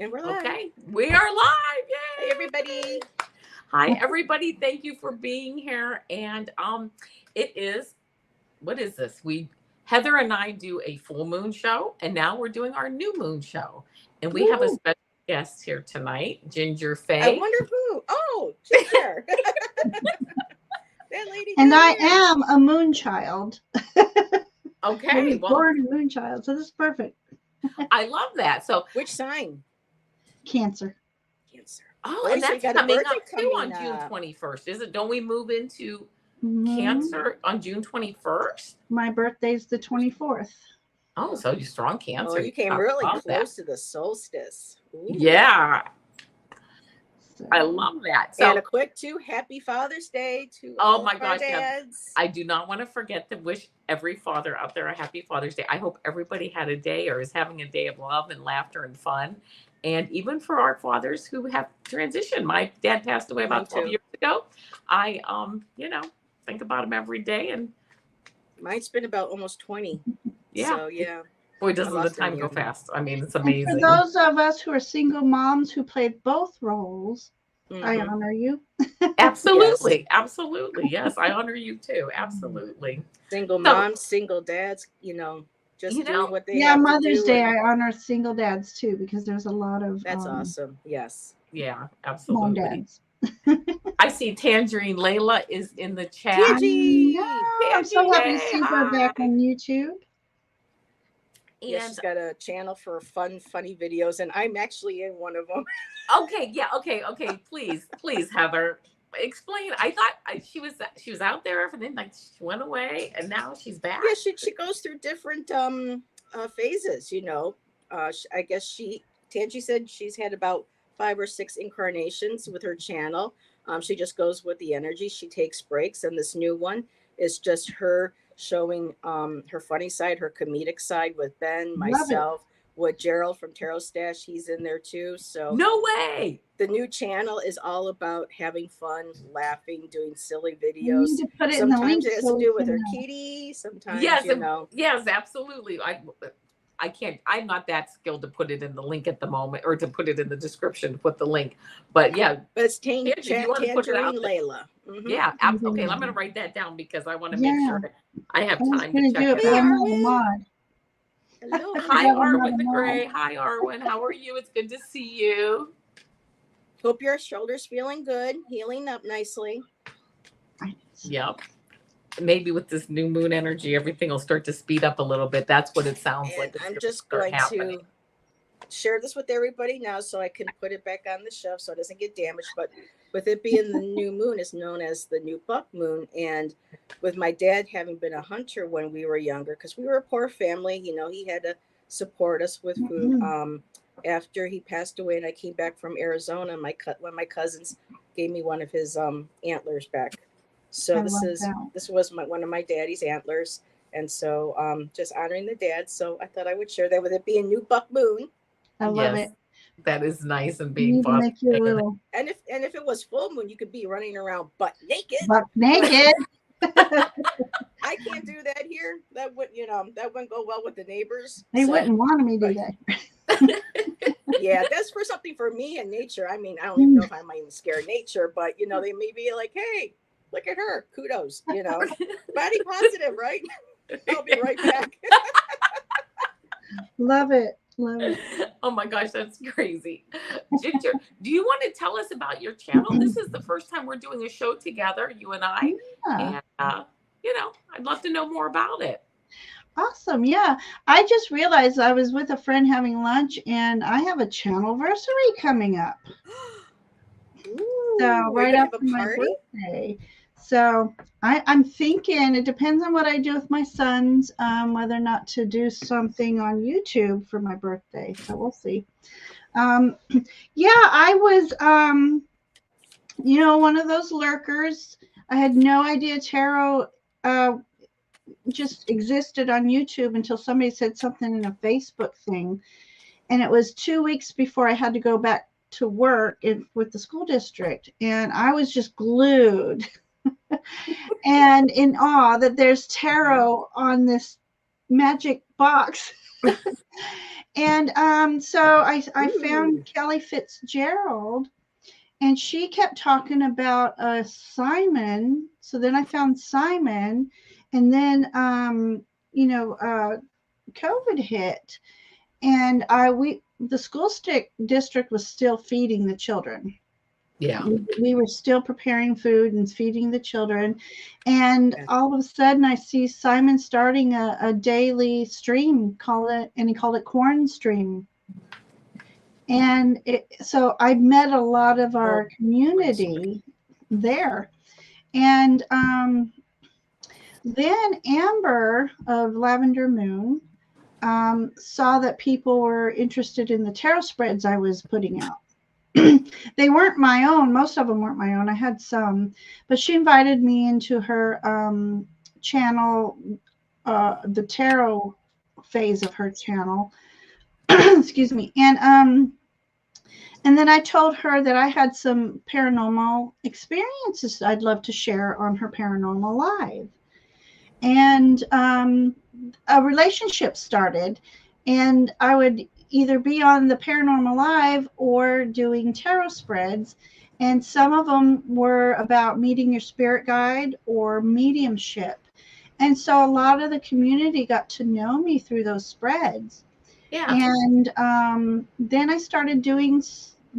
And we're live. Okay, we are live. Hey, Yay! everybody. Hi, everybody. Thank you for being here. And it is what is this? We Heather and I do a full moon show, and now we're doing our new moon show. And we have a Woo. special guest here tonight, Ginger I Faye. wonder who. Oh, Ginger. That lady. And down I there. am a moon child. I Okay, was well, born a moon child, so this is perfect. I love that. So, Which sign? Cancer. Cancer. oh, Oh, and so you that's got a coming birthday up too on coming June up. 21st. Is it? Don't we move into Mhm. Cancer on June 21st? My birthday's the 24th. Oh, so you strong Cancer. Oh, you came I really love close that. to the solstice. Ooh. Yeah, So, I love that. So, And a quick Happy Father's Day to oh all my of our gosh, yeah. dads. I do not want to forget to wish every father out there a happy Father's Day. I hope everybody had a day or is having a day of love and laughter and fun. And even for our fathers who have transitioned. My dad passed away Me about 12 too. years ago. I think about him every day, and Mine's been about almost 20. yeah. So, yeah. Boy, I doesn't the lost time many go of them. fast. I mean, it's and for amazing. those of us who are single moms who played both roles, I Mhm. honor you. Absolutely. Absolutely. Yes, I honor you too. Absolutely. Single So, moms, single dads, just you doing know, what they Yeah, have to Mother's do. Day, And I honor single dads too, because there's a lot of that's awesome. Yes. yeah, mom absolutely. dads. I see Tangerine Layla is in the I chat. Tangie! know. I'm Tangie, so happy to yay, see her back hi. on YouTube. Yeah, And she's got a channel for funny videos, and I'm actually in one of them. okay, yeah, okay, please, Heather, explain. I thought she was out there, everything like she went away, and now she's back. Yeah, she goes through different phases. I guess Tangie said she's had about 5 or 6 incarnations with her channel. She just goes with the energy. She takes breaks, and this new one is just her showing her funny side, her comedic side with Ben, Love it. myself, with Gerald from Tarot Stash. He's in there too. So No way. the new channel is all about having fun, laughing, doing silly We need videos. to put it in the link Sometimes it has so to we do with can. her kitty. Sometimes, Yes, yes, absolutely. I can't. I'm not that skilled to put it in the link at the moment, or to put it in the description to put the link. But yeah, But it's Tangie, do you want to put it out Tangerine there? Layla. Mm-hmm. Yeah, okay. I'm going to write that down because I want to make Yeah, sure I have I was time to going to do check it, it but Hey, out. I'm not a Arwen. mod. Hello. I Hi, forgot I'm not Arwen a the mod. Gray. Hi, Arwen. How are you? It's good to see you. Hope your shoulder's feeling good, healing up nicely. Yep. Maybe with this new moon energy, everything will start to speed up a little bit. That's what it sounds And like. It's I'm going to just start going happening. to share this with everybody now so I can put it back on the shelf so it doesn't get damaged. But with it being the new moon, it's known as the new buck moon. And with my dad having been a hunter when we were younger, because we were a poor family, he had to support us with food. Mhm. After he passed away and I came back from Arizona, one of my cousins gave me one of his antlers back. So I love that. this was one of my daddy's antlers. And so just honoring the dad. So I thought I would share that with it being new buck moon. I love Yes, it. that is nice and You being need to Father's make your Day. little And if it was full moon, you could be running around butt naked. buck But naked. I can't do that here. That wouldn't go well with the neighbors. They So, wouldn't want me to but do that. yeah, that's for something for me and nature. I mean, I don't even know if I might even scare nature, but they may be like, hey, look at her, kudos, body positive, right? I'll be right back. Love it. Love it. Oh my gosh, that's crazy. Ginger, do you want to tell us about your channel? This is the first time we're doing a show together, you and I. Yeah. And, I'd love to know more about it. Awesome. Yeah. I just realized I was with a friend having lunch and I have a channelversary coming up. Ooh, So are you right gonna have after a my party? birthday. So I'm thinking it depends on what I do with my sons, whether or not to do something on YouTube for my birthday. So we'll see. Um, yeah, I was, one of those lurkers. I had no idea tarot just existed on YouTube until somebody said something in a Facebook thing. And it was 2 weeks before I had to go back to work with the school district. And I was just glued and in awe that there's tarot on this magic box. And so I found Ooh. Kelly Fitzgerald, and she kept talking about Simon. So then I found Simon, and then COVID hit, and the school district was still feeding the children. Yeah. We were still preparing food and feeding the children, and Yeah. all of a sudden I see Simon starting a daily stream, and he called it Corn Stream. And so I met a lot of our community there. And then Amber of Lavender Moon saw that people were interested in the tarot spreads I was putting out. They weren't my own. Most of them weren't my own. I had some, but she invited me into her channel, the tarot phase of her channel. Excuse me. And then I told her that I had some paranormal experiences I'd love to share on her Paranormal Live. And a relationship started, and I would either be on the Paranormal Live or doing tarot spreads. And some of them were about meeting your spirit guide or mediumship. And so a lot of the community got to know me through those spreads. Yeah. And then I started doing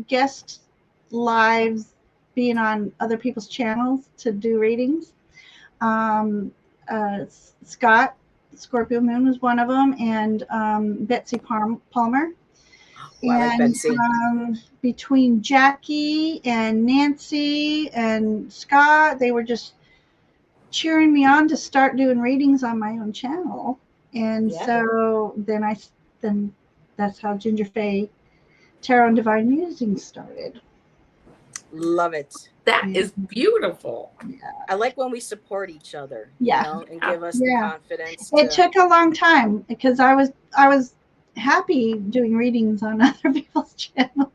guest lives, being on other people's channels to do readings. Scott, Scorpio Moon was one of them, and Betsy Palmer. Oh, I like And Betsy. between Jackie and Nancy and Scott, they were just cheering me on to start doing readings on my own channel. And Yeah. so then that's how Ginger Faye Tarot and Divine Musings started. Love it. That is beautiful. I like when we support each other, Yeah. and give us the confidence. It took a long time because I was happy doing readings on other people's channels.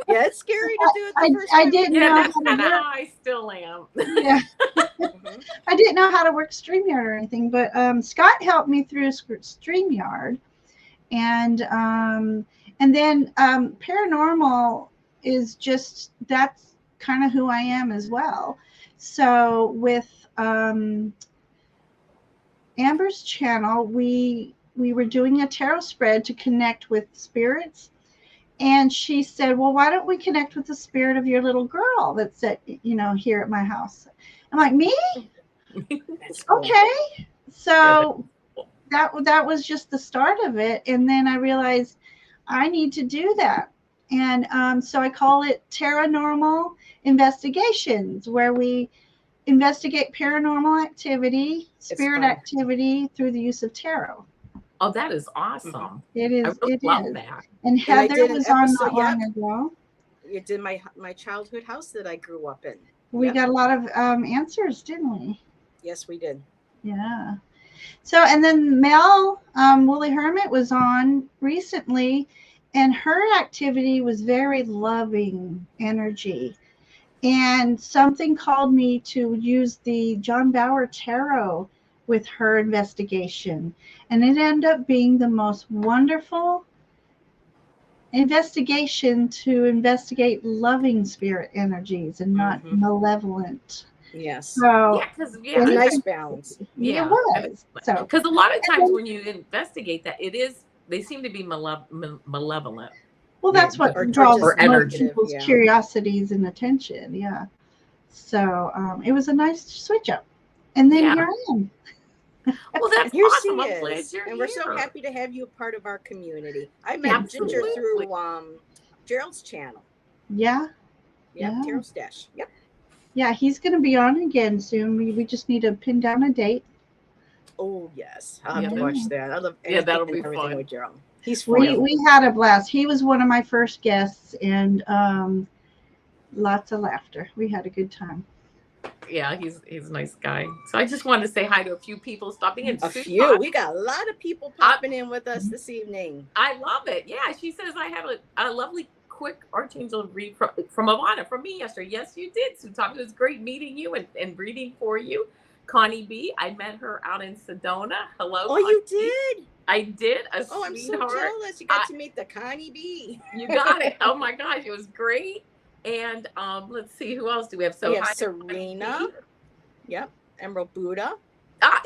Yeah, it's scary to do it the first I time. didn't Yeah, know that's how to kind of work. how I still am. Yeah. Mhm. I didn't know how to work StreamYard or anything, but Scott helped me through StreamYard, and then paranormal is just, that's kind of who I am as well. So with Amber's channel, we were doing a tarot spread to connect with spirits. And she said, well, why don't we connect with the spirit of your little girl that's here at my house? I'm like, me? That's cool. Okay. So that was just the start of it. And then I realized I need to do that. And so I call it Paranormal Investigations, where we investigate paranormal activity, spirit fun. activity through the use of tarot. Oh, that is awesome. It is. I really love is. that. And And I Heather did an was on episode, not long ago. You did my childhood house that I grew up in. We Yep. got a lot of answers, didn't we? Yes, we did. Yeah. So, and then Mel, Woolly Hermit, was on recently, and her activity was very loving energy. And something called me to use the John Bauer Tarot with her investigation. And it ended up being the most wonderful investigation to investigate loving spirit energies and not malevolent. Yes. So Yeah, because It's a nice balance. it Yeah. was. So Because a lot of times when you investigate that, they seem to be malevolent. well, that's what Or draws just most energy. people's Yeah. curiosities and attention. Yeah. So it was a nice switch up. And then here I am. Well, that's And here awesome. she I'm glad is. you're And we're so here. happy to have you a part of our community. I met Ginger Absolutely. through Gerald's channel. Yeah. Yep, Yeah. Tarot Stash. Yep. Yeah, he's going to be on again soon. We just need to pin down a date. Oh, yes. I'll have to Yeah. watch that. I love that'll be everything fun. with Gerald. He's fun. We had a blast. He was one of my first guests, and lots of laughter. We had a good time. Yeah, he's a nice guy. So I just wanted to say hi to a few people stopping in. A few. We got a lot of people popping in with us this evening. I love it. Yeah, she says I have a lovely quick archangel read from Avana from me yesterday. Yes, you did, Sutop. It was great meeting you and reading for you. Connie B. I met her out in Sedona. Hello. Oh, Connie you B. did? I did. A Oh, I'm so sweetheart. jealous. You got to meet the Connie B. You got it. Oh my gosh, it was great. And let's see, who else do we have? So We have hi, Serena. Connie B. Yep. Emerald Buddha.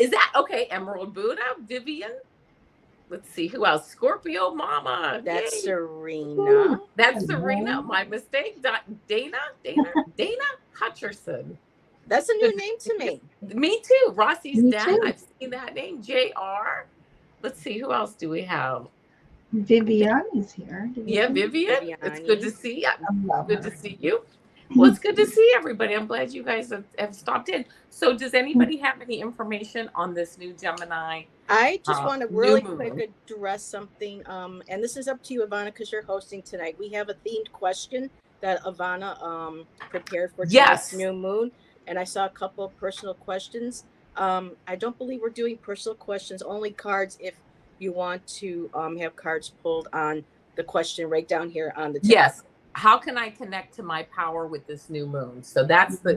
Is that okay? Emerald Buddha, Vivian. Let's see who else. Scorpio Mama. That's Yay. Serena. That's Serena. My mistake. Dana Hutcherson. That's a new name to me. Me too. Rossi's Me dad. too. I've seen that name. JR. Let's see, who else do we have? Vivian is here. Yeah, Vivian. It's good to see you. I love Good her. to see you. Well, it's good to see everybody. I'm glad you guys have stopped in. So does anybody have any information on this new Gemini? I just want to really new quick moon. address something. And this is up to you, Avana, because you're hosting tonight. We have a themed question that Avana prepared for tonight's Yes. new moon. And I saw a couple of personal questions. I don't believe we're doing personal questions, only cards if you want to have cards pulled on the question right down here on the table. Yes. How can I connect to my power with this new moon? So that's the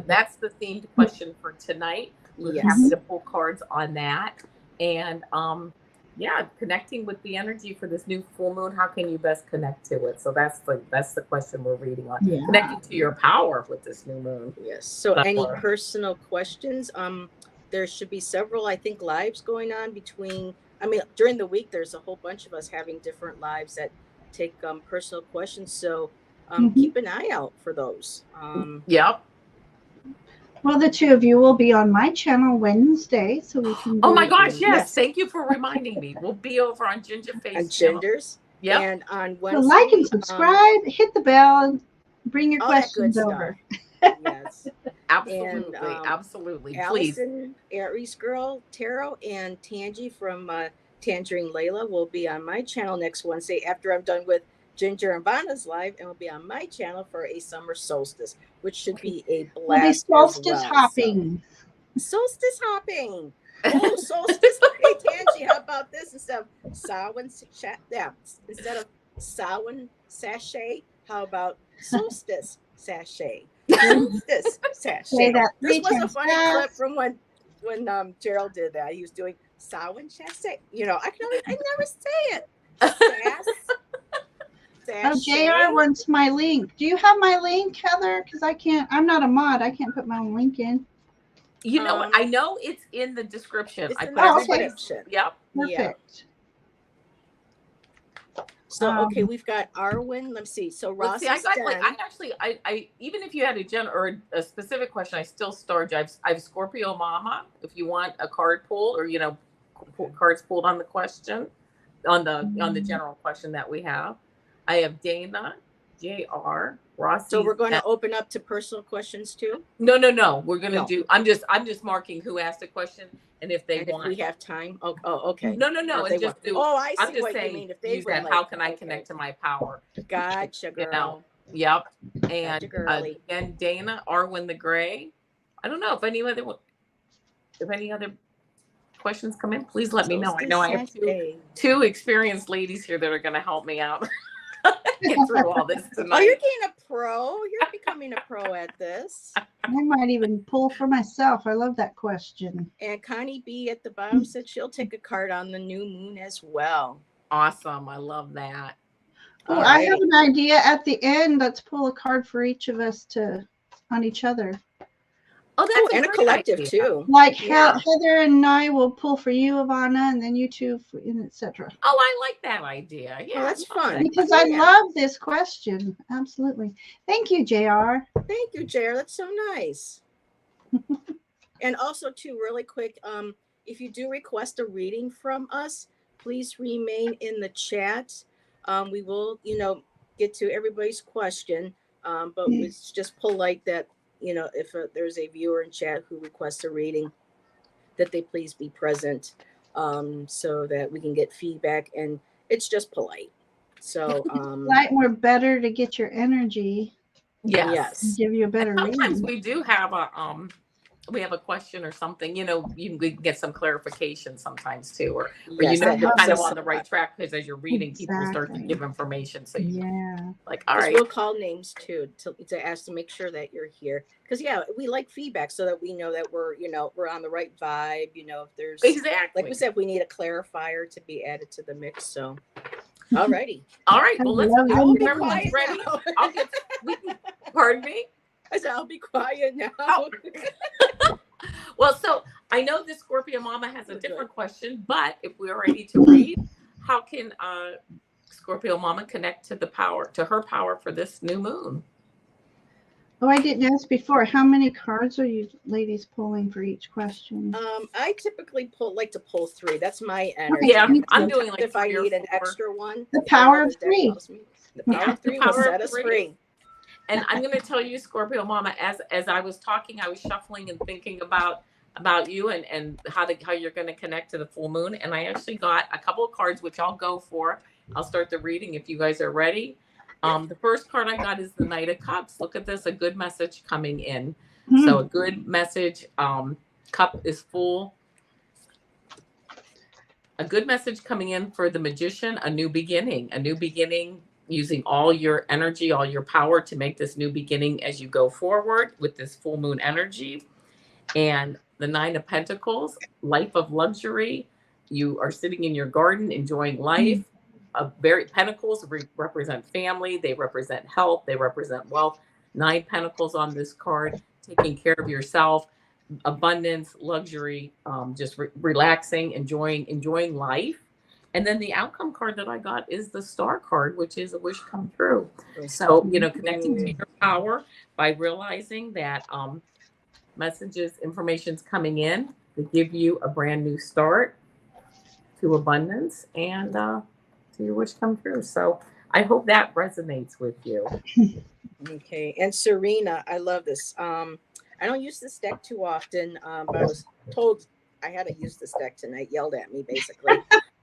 themed question for tonight. We're Yes. happy to pull cards on that. And yeah, connecting with the energy for this new full moon. How can you best connect to it? So that's the question we're reading on. Yeah. Connecting to your power with this new moon. Yes. So any Power. personal questions? There should be several, I think, lives going on between. I mean, during the week, there's a whole bunch of us having different lives that take personal questions. So keep an eye out for those. Yep. Well, the two of you will be on my channel Wednesday, so we can. Oh my gosh, yes. Yes. Thank you for reminding me. We'll be over on Ginger Face And channel. genders. Yep. And on So Wednesday. like and subscribe, hit the bell, and bring your all that good questions over. stuff. Yes. Absolutely. And, Absolutely. Please. Allison, Aries Girl, Tarot, and Tangi from Tangerine Layla will be on my channel next Wednesday after I'm done with Ginger and Vanna's live, and will be on my channel for a summer solstice, which should be a blast. We'll be solstice as well. hopping. So, solstice hopping. Oh, solstice. Hey, Tangi, how about this? Instead of Samhain sachet, how about solstice sachet? Solstice Say sachet. that This 3 was a times funny fast. clip from when Gerald did that. He was doing Samhain sachet. You know, I never say it. Oh, JR wants my link. Do you have my link, Heather? Because I can't. I'm not a mod. I can't put my own link in. You know what? I know it's in the description. It's I in put the everybody's- description. Yep. Perfect. So okay, we've got Arwen. Let's see. So Ross. Let's see, I even if you had a specific question, I still storage. I've Scorpio Mama. If you want a card pull or cards pulled on the question, on the general question that we have, I have Dana, JR, Rossi. So we're going to open up to personal questions too. No. We're going to do. I'm just marking who asked a question and if they and want. If we have time. Oh, okay. No. If And they just want- do. Oh, I see I'm just what saying. you mean. If they Use were that. like, How can I okay. connect to my power? Gotcha, girl. You know. Yep. And girly. again, Dana, Arwen the Gray. I don't know if any other questions come in, please let me know. I know I have two experienced ladies here that are going to help me out get through all this tonight. Oh, you're getting a pro. You're becoming a pro at this. I might even pull for myself. I love that question. And Connie B at the bottom said she'll take a card on the new moon as well. Awesome. I love that. Well, I have an idea at the end. Let's pull a card for each of us on each other. Oh, that's and a collective too. Like Heather and I will pull for you, Avana, and then you two, etc. Oh, I like that idea. Yeah, well, that's fun. Because I love this question. Absolutely. Thank you, JR. Thank you, JR. That's so nice. And also, too, really quick, if you do request a reading from us, please remain in the chat. We will, get to everybody's question, but it's just polite that, if there's a viewer in chat who requests a reading, that they please be present so that we can get feedback. And it's just polite. So, right, we're better to get your energy. Yes. Give you a better sometimes reading. we do have we have a question or something, you know, we can get some clarification sometimes too, or you Yes, know, that you're helps kind of us on a the right lot. track, because as you're reading, people will start to Exactly. give information. So you Yeah. like, all Because right, we'll call names too to ask to make sure that you're here. Because yeah, we like feedback so that we know that we're on the right vibe. You know, if there's like exactly. we said, we need a clarifier to be added to the mix. So, alrighty, All right, I well, let's love I will your be if everyone's quiet ready. now. I'll get. Pardon me. I said I'll be quiet now. Oh. Well, so I know the Scorpio Mama has a We're different good. question, but if we're ready to read, how can Scorpio Mama connect to her power for this new moon? Oh, I didn't ask before. How many cards are you ladies pulling for each question? I typically like to pull 3. That's my energy. Yeah, me I'm too. doing like If I 3 or need an 4. extra one, The or power another of deck 3. calls me, the power Yeah, of 3 the will power of set us 3. free. And I'm going to tell you, Scorpio Mama, as I was talking, I was shuffling and thinking about you and how you're going to connect to the full moon. And I actually got a couple of cards, which I'll go for. I'll start the reading if you guys are ready. The first card I got is the Knight of Cups. Look at this, a good message coming in. So a good message, cup is full. A good message coming in for the Magician, a new beginning, using all your energy, all your power to make this new beginning as you go forward with this full moon energy. And the 9 of Pentacles, life of luxury. You are sitting in your garden, enjoying life. Pentacles represent family. They represent health. They represent wealth. 9 Pentacles on this card, taking care of yourself, abundance, luxury, just relaxing, enjoying life. And then the outcome card that I got is the Star card, which is a wish come true. So, you know, connecting to your power by realizing that messages, information's coming in to give you a brand new start to abundance and to your wish come true. So I hope that resonates with you. Okay. And Serena, I love this. I don't use this deck too often, but I was told I had to use this deck tonight, yelled at me basically.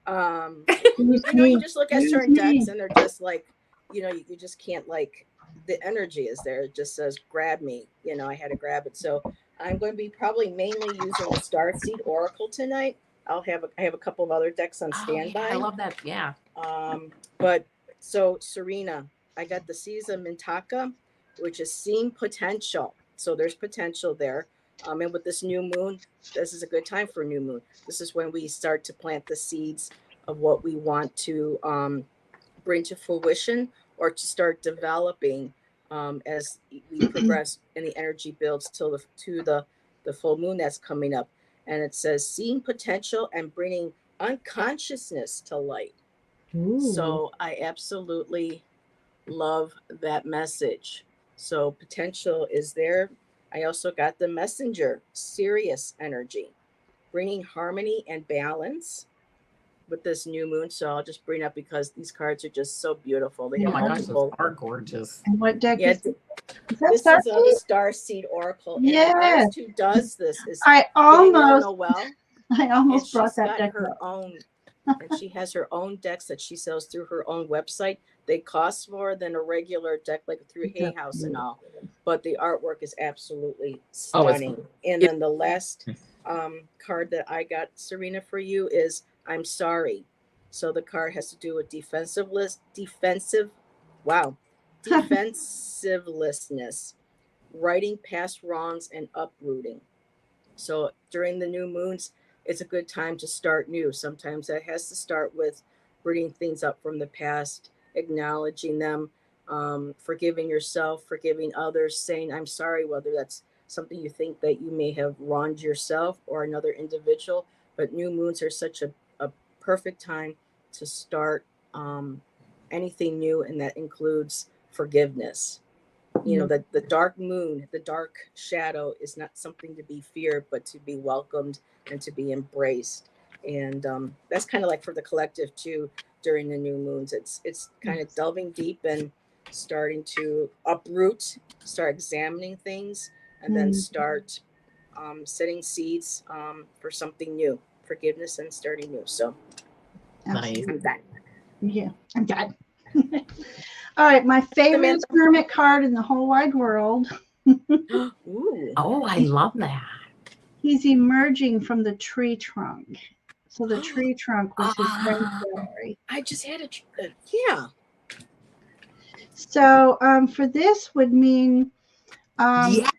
You just look at certain decks and they're just like, you just can't, like, the energy is there. It just says grab me. I had to grab it. So I'm going to be probably mainly using the Starseed Oracle tonight. I have a couple of other decks on standby. Oh, yeah, I love that. Yeah. But so Serena, I got the Caesar Mintaka, which is seeing potential. So there's potential there. And with this new moon, this is a good time for a new moon. This is when we start to plant the seeds of what we want to bring to fruition or to start developing as we progress and the energy builds to the full moon that's coming up. And it says seeing potential and bringing unconsciousness to light. Ooh. So I absolutely love that message. So potential is there. I also got the Messenger, serious energy, bringing harmony and balance with this new moon. So I'll just bring up because these cards are just so beautiful. They Oh have my gosh, multiple. those are gorgeous. And what deck Yeah, is this? this is the Starseed Oracle. And Yes. the artist who does this is I Danielle almost Noel. And she's brought that got deck her up. own, and she has her own decks that she sells through her own website. They cost more than a regular deck, like through Hay House and all, but the artwork is absolutely stunning. And then the last card that I got, Serena, for you is I'm sorry. So the card has to do with defensivelessness, righting past wrongs and uprooting. So during the new moons, it's a good time to start new. Sometimes that has to start with bringing things up from the past, acknowledging them, forgiving yourself, forgiving others, saying, I'm sorry, whether that's something you think that you may have wronged yourself or another individual. But new moons are such a perfect time to start anything new, and that includes forgiveness. The dark moon, the dark shadow is not something to be feared, but to be welcomed and to be embraced. And that's kind of like for the collective too. During the new moons, it's kind of delving deep and starting to uproot, start examining things, and then start setting seeds for something new, forgiveness and starting new. So Nice. I'm done. Yeah, I'm done. All right, my favorite hermit card in the whole wide world. Ooh. Oh, I love that. he's emerging from the tree trunk. So the tree trunk was his Ah, sanctuary. I just had yeah. So for this would mean Yeah.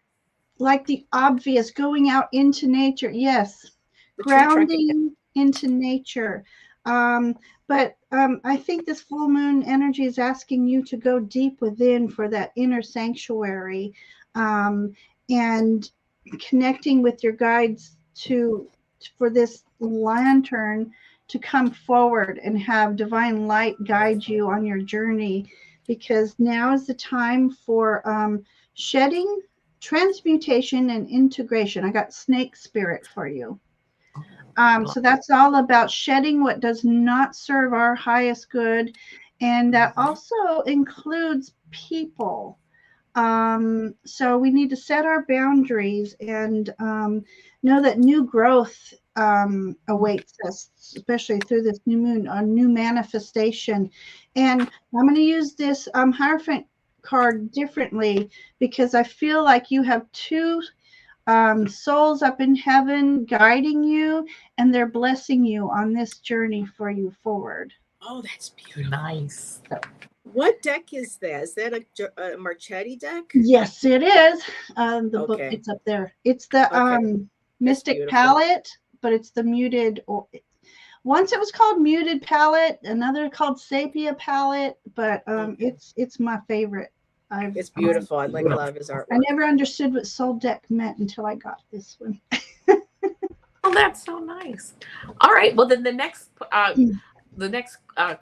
like the obvious, going out into nature. Yes, The tree trunk. grounding into nature. But I think this full moon energy is asking you to go deep within for that inner sanctuary, and connecting with your guides for this lantern to come forward and have divine light guide you on your journey, because now is the time for shedding, transmutation, and integration. I got snake spirit for you. So that's all about shedding what does not serve our highest good. And that also includes people. So we need to set our boundaries and know that new growth awaits us, especially through this new moon, a new manifestation. And I'm going to use this Hierophant card differently, because I feel like you have two souls up in heaven guiding you, and they're blessing you on this journey for you forward. Oh, that's beautiful. Nice. What deck is that? Is that a Marchetti deck? Yes, it is. The book, Okay. it's up there. It's the Okay. Mystic beautiful. Palette, but it's the muted. Or once it was called Muted Palette, another called Sepia Palette, but it's my favorite. It's beautiful. I like a lot of his artwork. I never understood what soul deck meant until I got this one. Oh, that's so nice. All right. Well, then the next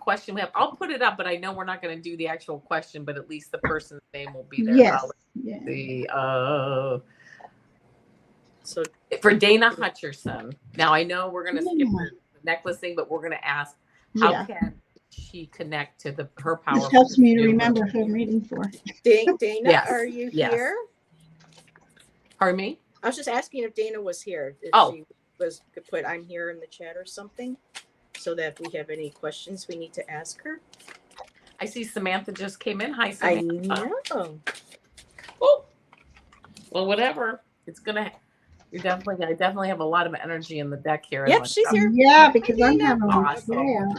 question we have, I'll put it up, but I know we're not going to do the actual question, but at least the person's name will be there. Yes. Yeah. So for Dana Hutcherson, now I know we're going to skip the necklace thing, but we're going to ask, how can she connect to her power? This helps me to remember who I'm reading for. Dana, yes. Are you yes. here? Pardon me? I was just asking if Dana was here. If she was could put I'm here in the chat or something, so that if we have any questions we need to ask her. I see Samantha just came in. Hi, Samantha. I know. Oh, well, whatever. It's gonna. I definitely have a lot of energy in the deck here. Yep, she's here. Yeah, because I'm having awesome.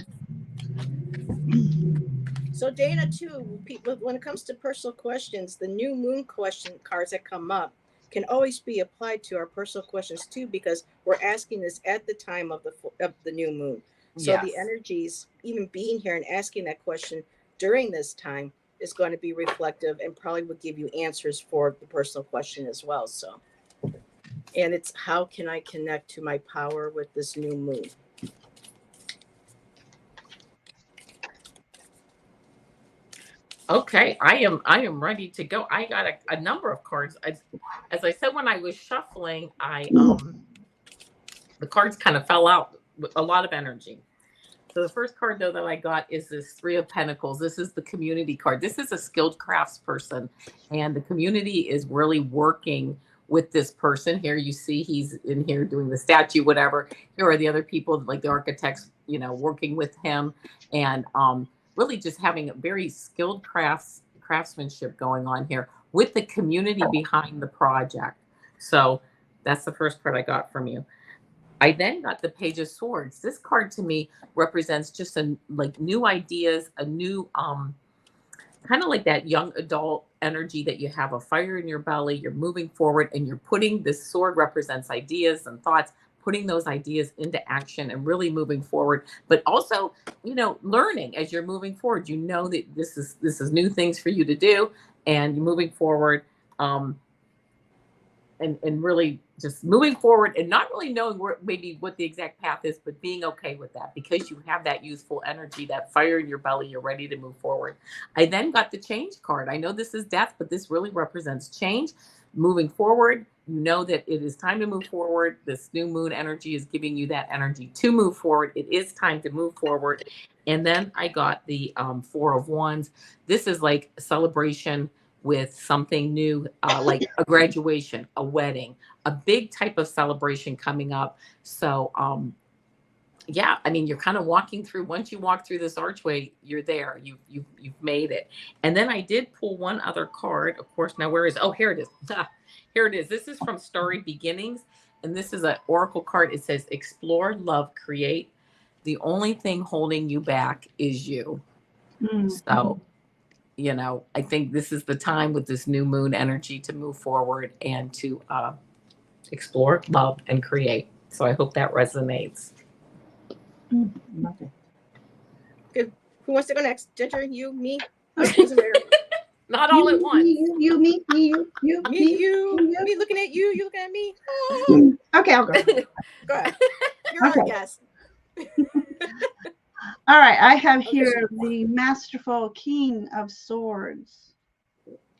So Dana, too, people, when it comes to personal questions, the new moon question cards that come up can always be applied to our personal questions too, because we're asking this at the time of the new moon. So the energies, even being here and asking that question during this time, is going to be reflective and probably will give you answers for the personal question as well. So, and it's how can I connect to my power with this new moon? Okay, I am ready to go. I got a number of cards. As I said when I was shuffling, the cards kind of fell out with a lot of energy. So the first card though that I got is this Three of Pentacles. This is the community card. This is a skilled craftsperson, and the community is really working with this person. Here you see he's in here doing the statue, whatever. Here are the other people, like the architects, working with him, and really just having a very skilled craftsmanship going on here with the community behind the project. So that's the first card I got from you. I then got the Page of Swords. This card to me represents just new ideas, a new kind of like that young adult energy that you have a fire in your belly, you're moving forward, and you're putting this sword represents ideas and thoughts, putting those ideas into action and really moving forward, but also, learning as you're moving forward. That this is new things for you to do, and you're moving forward, and really just moving forward and not really knowing what the exact path is, but being okay with that because you have that youthful energy, that fire in your belly, you're ready to move forward. I then got the change card. I know this is death, but this really represents change, moving forward. You know that it is time to move forward. This new moon energy is giving you that energy to move forward. It is time to move forward. And then I got the Four of Wands. This is like a celebration with something new, like a graduation, a wedding, a big type of celebration coming up. So, you're kind of walking through. Once you walk through this archway, you're there. You've made it. And then I did pull one other card. Of course, now where is? Oh, here it is. Here it is. This is from Starry Beginnings, And this is an oracle card. It says, explore, love, create. The only thing holding you back is you. So, you know, I think this is the time with this new moon energy to move forward and to explore, love, and create. So I hope that resonates. Love it. Good. Who wants to go next? Ginger, you, me? Not all at once. You, me, you, me looking at you, you looking at me. Oh. Okay, I'll go. Go ahead. You're our guest. All right, I have here the masterful King of Swords.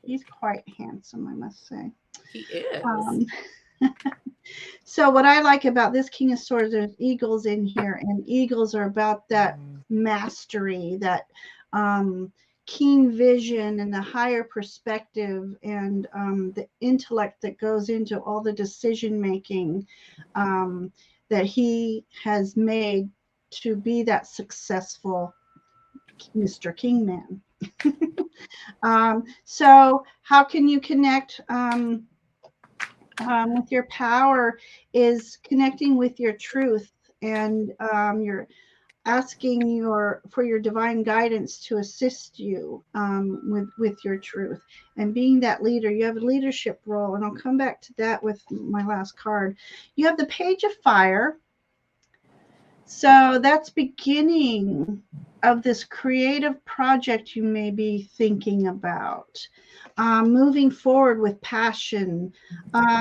He's quite handsome, I must say. He is. So what I like about this King of Swords, there's eagles in here, and eagles are about that mastery, that keen vision and the higher perspective, and the intellect that goes into all the decision making that he has made to be that successful Mr. Kingman. So how can you connect with your power is connecting with your truth, and you're asking for your divine guidance to assist you with your truth and being that leader. You have a leadership role, and I'll come back to that with my last card. You have the Page of Fire. So that's beginning of this creative project you may be thinking about. Moving forward with passion.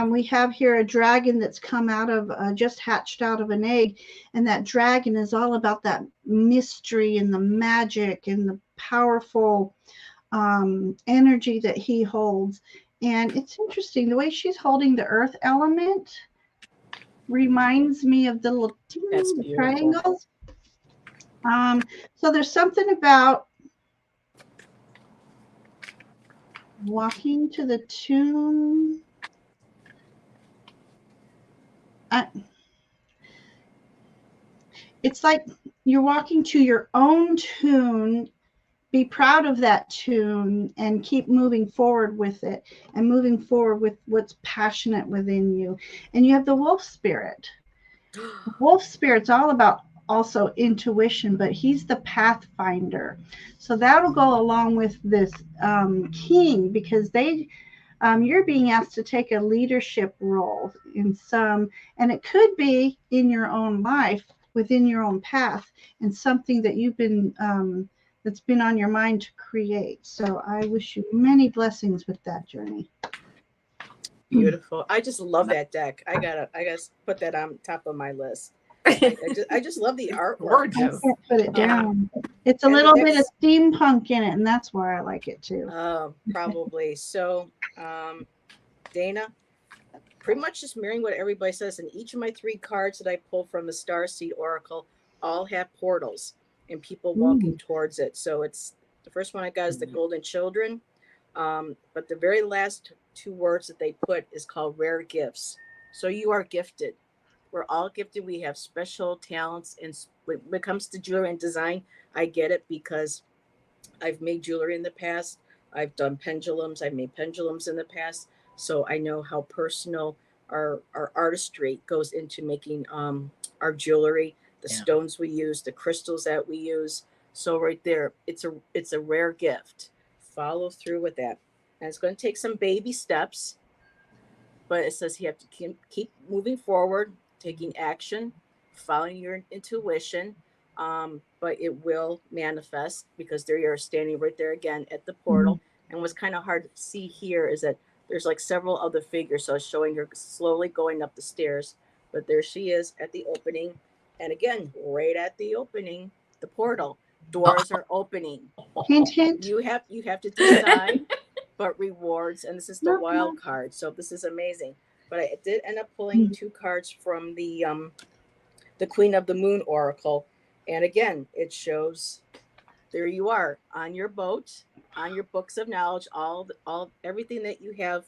We have here a dragon that's come out of, just hatched out of an egg. And that dragon is all about that mystery and the magic and the powerful energy that he holds. And it's interesting, the way she's holding the earth element reminds me of the little triangles. So there's something about walking to the tune. It's like you're walking to your own tune. Be proud of that tune and keep moving forward with it, and moving forward with what's passionate within you. And you have the wolf spirit. Wolf spirit's all about also intuition, but he's the pathfinder. So that'll go along with this king, because you're being asked to take a leadership role in some, and it could be in your own life, within your own path, and something that you've been that's been on your mind to create. So I wish you many blessings with that journey. Beautiful. I just love that deck. I gotta put that on top of my list. I just love the artwork. I can't put it down. It's a little bit of steampunk in it, and that's why I like it too. Probably. So, Dana, pretty much just mirroring what everybody says. And each of my 3 cards that I pull from the Starseed Oracle all have portals and people walking towards it. So it's the first one I got is the Golden Children. But the very last 2 words that they put is called rare gifts. So you are gifted. We're all gifted. We have special talents. And when it comes to jewelry and design, I get it because I've made jewelry in the past. I've done pendulums. I've made pendulums in the past. So I know how personal our artistry goes into making our jewelry, the stones we use, the crystals that we use. So right there, it's a rare gift. Follow through with that. And it's going to take some baby steps, but it says you have to keep moving forward, taking action, following your intuition, but it will manifest, because there you are standing right there again at the portal. And what's kind of hard to see here is that there's like several other figures. So it's showing her slowly going up the stairs, but there she is at the opening. And again, right at the opening, the portal doors are opening. Hint, hint. You have to decide, but rewards, and this is the wild card. So this is amazing. But I did end up pulling 2 cards from the Queen of the Moon Oracle, and again, it shows there you are on your boat, on your books of knowledge, all everything that you have,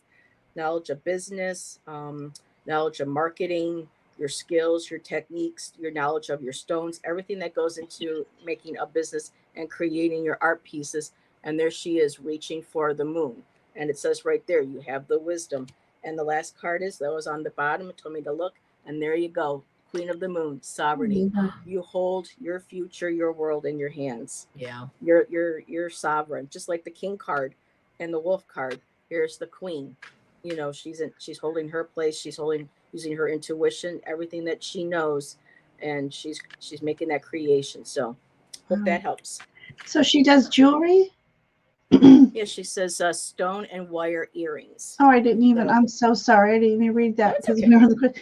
knowledge of business, knowledge of marketing, your skills, your techniques, your knowledge of your stones, everything that goes into making a business and creating your art pieces. And there she is reaching for the moon. And it says right there, you have the wisdom. And the last card is that was on the bottom. It told me to look, and there you go, Queen of the Moon, sovereignty. Yeah. You hold your future, your world in your hands. Yeah. You're sovereign, just like the King card and the Wolf card. Here's the Queen. You know, she's holding her place. She's using her intuition, everything that she knows, and she's making that creation. So hope that helps. So she does jewelry? Yeah, she says stone and wire earrings. Oh, I didn't even. So- I'm so sorry. I didn't even read that That's because okay. we were on the.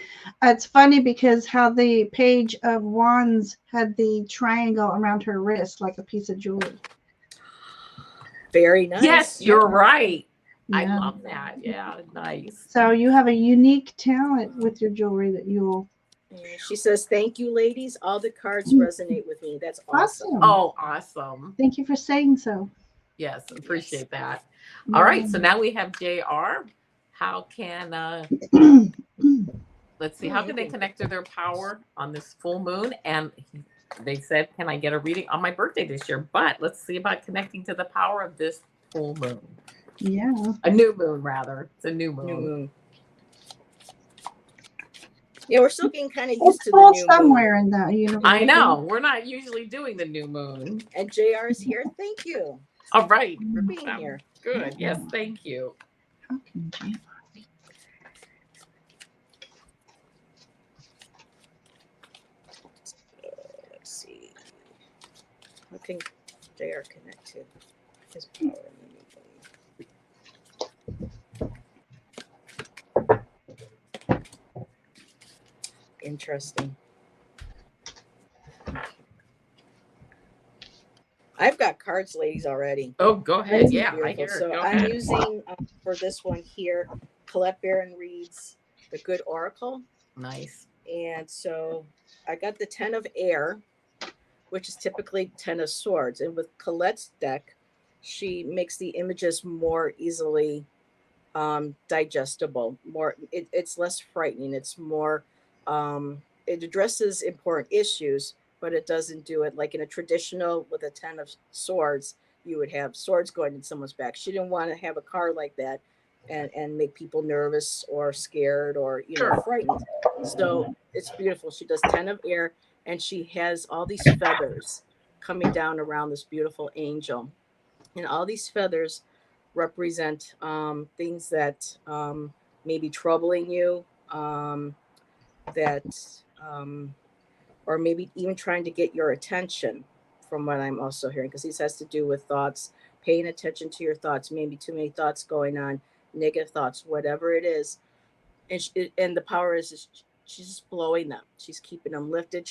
It's funny because how the page of wands had the triangle around her wrist like a piece of jewelry. Very nice. Yes, you're right. I Yeah. love that. Yeah, nice. So you have a unique talent with your jewelry that you'll. Yeah, she says, "Thank you, ladies. All the cards resonate with me. That's awesome." Awesome. Oh, awesome. Thank you for saying so. Yes, appreciate that. Yeah. All right, so now we have JR. How can let's see, how can they connect to their power on this full moon? And they said, can I get a reading on my birthday this year? But let's see about connecting to the power of this full moon. Yeah. A new moon, rather. It's a new moon. New moon. Yeah, we're still getting kind of It's used to the full new somewhere moon. in the universe. I know. We're not usually doing the new moon. And JR is here. Thank you All right. for being here. Good. Yes, thank you. How can JR be? Let's see. How can JR connect to his power in the new moon? Interesting. I've got cards, ladies, already. Oh, go ahead. It's Yeah, I beautiful. hear it. So Go I'm ahead. using for this one here, Colette Baron Reed's The Good Oracle. Nice. And so I got the 10 of air, which is typically 10 of swords. And with Colette's deck, she makes the images more easily digestible. It's less frightening. It's more, it addresses important issues, but it doesn't do it like in a traditional with a 10 of swords. You would have swords going in someone's back. She didn't want to have a card like that and make people nervous or scared or frightened. So it's beautiful. She does 10 of air, and she has all these feathers coming down around this beautiful angel, and all these feathers represent things that may be troubling you, or maybe even trying to get your attention, from what I'm also hearing, because this has to do with thoughts, paying attention to your thoughts, maybe too many thoughts going on, negative thoughts, whatever it is. And the power is she's just blowing them. She's keeping them lifted.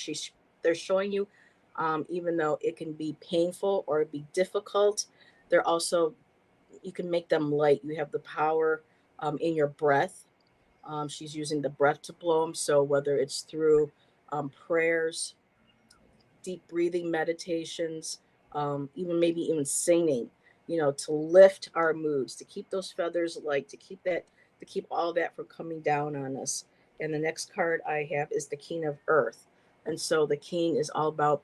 They're showing you, even though it can be painful or be difficult, they're also, you can make them light. You have the power in your breath. She's using the breath to blow them. So whether it's through prayers, deep breathing meditations, maybe even singing, to lift our moods, to keep those feathers light, to keep all that from coming down on us. And the next card I have is the King of Earth. And so the king is all about,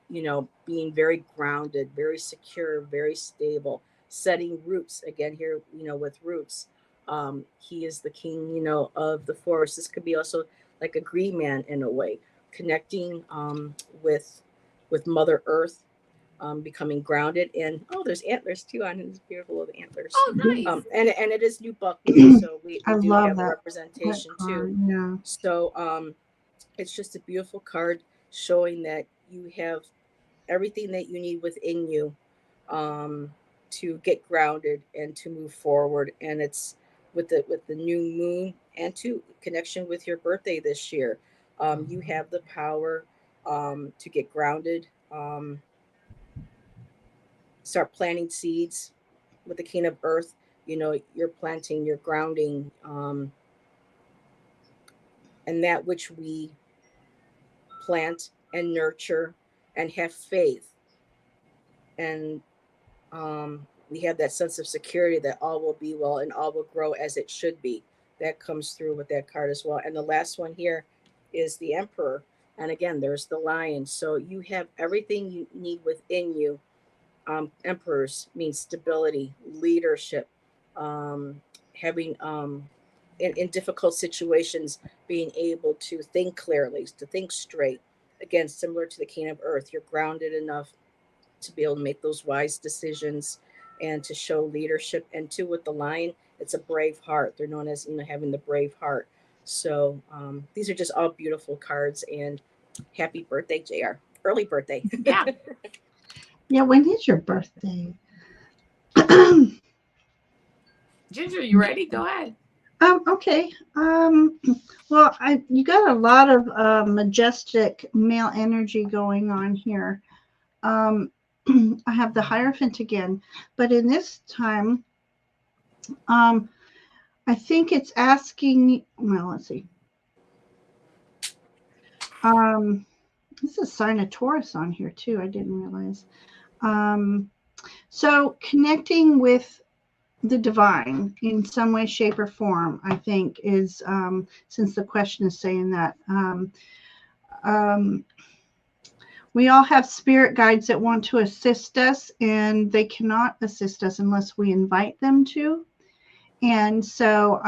being very grounded, very secure, very stable, setting roots. Again, here, with roots, he is the king, of the forest. This could be also like a green man in a way, connecting with Mother Earth, becoming grounded. And there's antlers too on his beautiful little antlers. Oh, nice. And it is new buckwheat, so we I do love have that representation too. Yeah. So it's just a beautiful card showing that you have everything that you need within you to get grounded and to move forward. And it's with the new moon and to connection with your birthday this year. You have the power to get grounded, start planting seeds with the King of Earth. You're planting, you're grounding, and that which we plant and nurture and have faith. And we have that sense of security that all will be well and all will grow as it should be. That comes through with that card as well. And the last one here is the Emperor. And again, there's the lion. So you have everything you need within you. Emperors mean stability, leadership, having in difficult situations, being able to think clearly, to think straight. Again, similar to the King of Earth, you're grounded enough to be able to make those wise decisions and to show leadership. And two, with the Lion, it's a brave heart. They're known as, having the brave heart. So these are just all beautiful cards. And happy birthday, JR. Early birthday. Yeah. Yeah, when is your birthday? Ginger, you ready? Go ahead. Okay. Well, you got a lot of majestic male energy going on here. I have the Hierophant again, but in this time, I think it's asking. Well, let's see. This is a sign of Taurus on here too. I didn't realize. So connecting with the divine in some way, shape, or form, I think is, since the question is saying that, we all have spirit guides that want to assist us, and they cannot assist us unless we invite them to. And so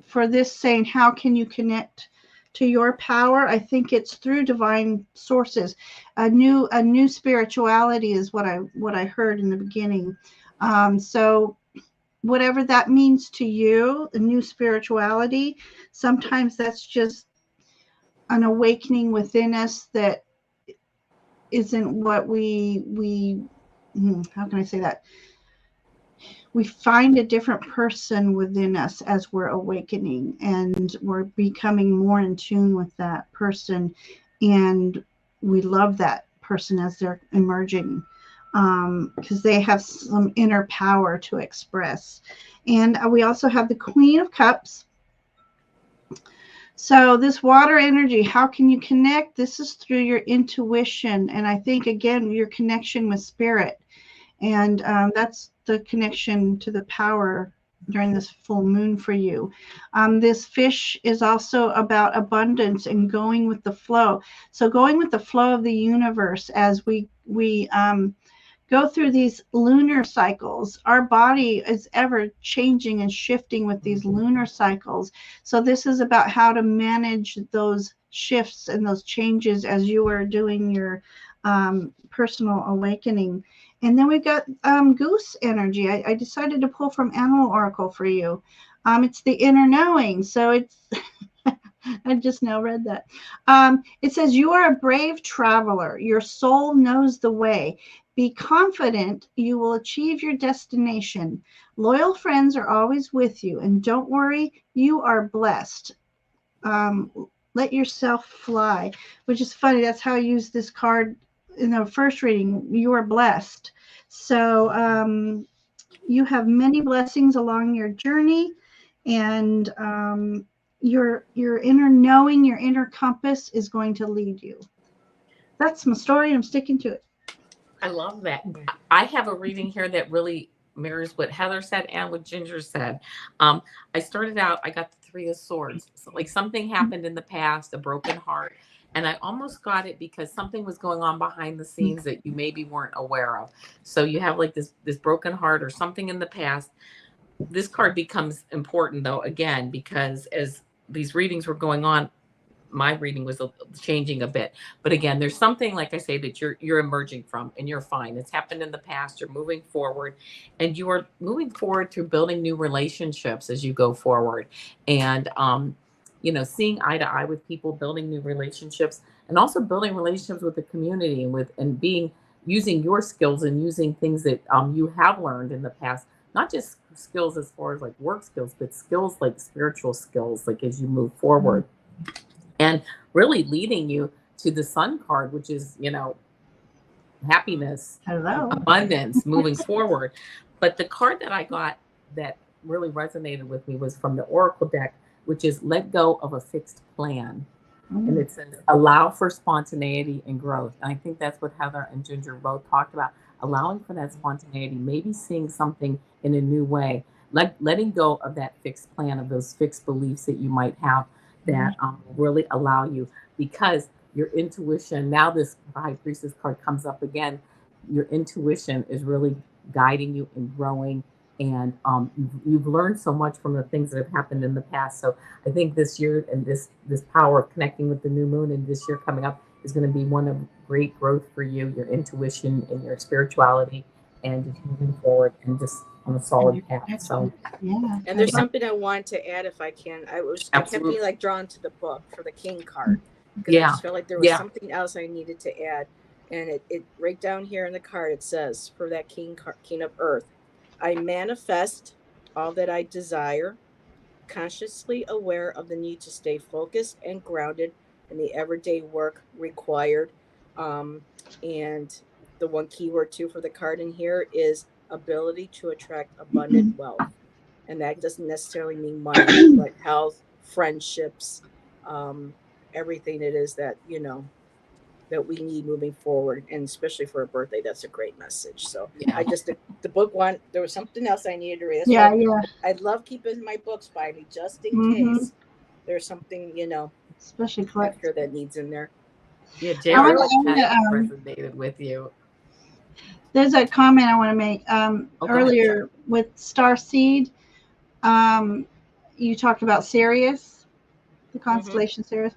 for this saying, how can you connect to your power? I think it's through divine sources. A new spirituality is what I heard in the beginning. So whatever that means to you, a new spirituality, sometimes that's just an awakening within us that isn't what we how can I say that? We find a different person within us as we're awakening, and we're becoming more in tune with that person, and we love that person as they're emerging, because they have some inner power to express. And we also have the Queen of Cups. So this water energy, how can you connect? This is through your intuition, and I think again your connection with spirit. And that's the connection to the power during this full moon for you. This fish is also about abundance and going with the flow. So going with the flow of the universe as we go through these lunar cycles. Our body is ever changing and shifting with these lunar cycles. So this is about how to manage those shifts and those changes as you are doing your personal awakening. And then we've got goose energy. I decided to pull from Animal Oracle for you. It's the inner knowing. So it's, I just now read that. It says, you are a brave traveler. Your soul knows the way. Be confident you will achieve your destination. Loyal friends are always with you. And don't worry, you are blessed. Let yourself fly, which is funny. That's how I use this card in the first reading. You are blessed. So you have many blessings along your journey, and your inner knowing, your inner compass is going to lead you. That's my story. I'm sticking to it. I love that. I have a reading here that really mirrors what Heather said and what Ginger said. I started out, I got the Three of Swords. So like something happened in the past, a broken heart. And I almost got it because something was going on behind the scenes that you maybe weren't aware of. So you have like this broken heart or something in the past. This card becomes important though, again, because as these readings were going on, my reading was changing a bit. But again, there's something, like I say, that you're emerging from, and you're fine. It's happened in the past. You're moving forward, and you are moving forward through building new relationships as you go forward. And seeing eye to eye with people, building new relationships, and also building relationships with the community, and being using your skills and using things that you have learned in the past. Not just skills as far as like work skills, but skills like spiritual skills, like as you move forward. And really leading you to the Sun card, which is, happiness, Hello. abundance, moving forward. But the card that I got that really resonated with me was from the Oracle deck, which is let go of a fixed plan. And it says, allow for spontaneity and growth. And I think that's what Heather and Ginger both talked about, allowing for that spontaneity, maybe seeing something in a new way, like letting go of that fixed plan, of those fixed beliefs that you might have that really allow you, because your intuition, now this High Priestess card comes up again, your intuition is really guiding you and growing and you've learned so much from the things that have happened in the past. So I think this year and this power of connecting with the new moon and this year coming up is going to be one of great growth for you, your intuition and your spirituality, and just moving forward and just on a solid path. So Yeah. And there's Yeah. something I want to add if I can. I kept Absolutely. being like drawn to the book for the king card because I Yeah. just felt like there was Yeah. something else I needed to add. And it right down here in the card it says for that king of earth, I manifest all that I desire, consciously aware of the need to stay focused and grounded in the everyday work required. And the one keyword too for the card in here is ability to attract abundant wealth. And that doesn't necessarily mean money, but health, friendships, everything it is that, that we need moving forward. And especially for a birthday, that's a great message. So Yeah. I just, the book one, there was something else I needed to read. That's Yeah, why yeah. I love keeping my books by me just in Mhm. case there's something, Especially collect. extra that needs in there. Yeah, I JR wanna, resonated with you. There's a comment I want to make. Okay. Earlier with Starseed, you talked about Sirius, the constellation Sirius.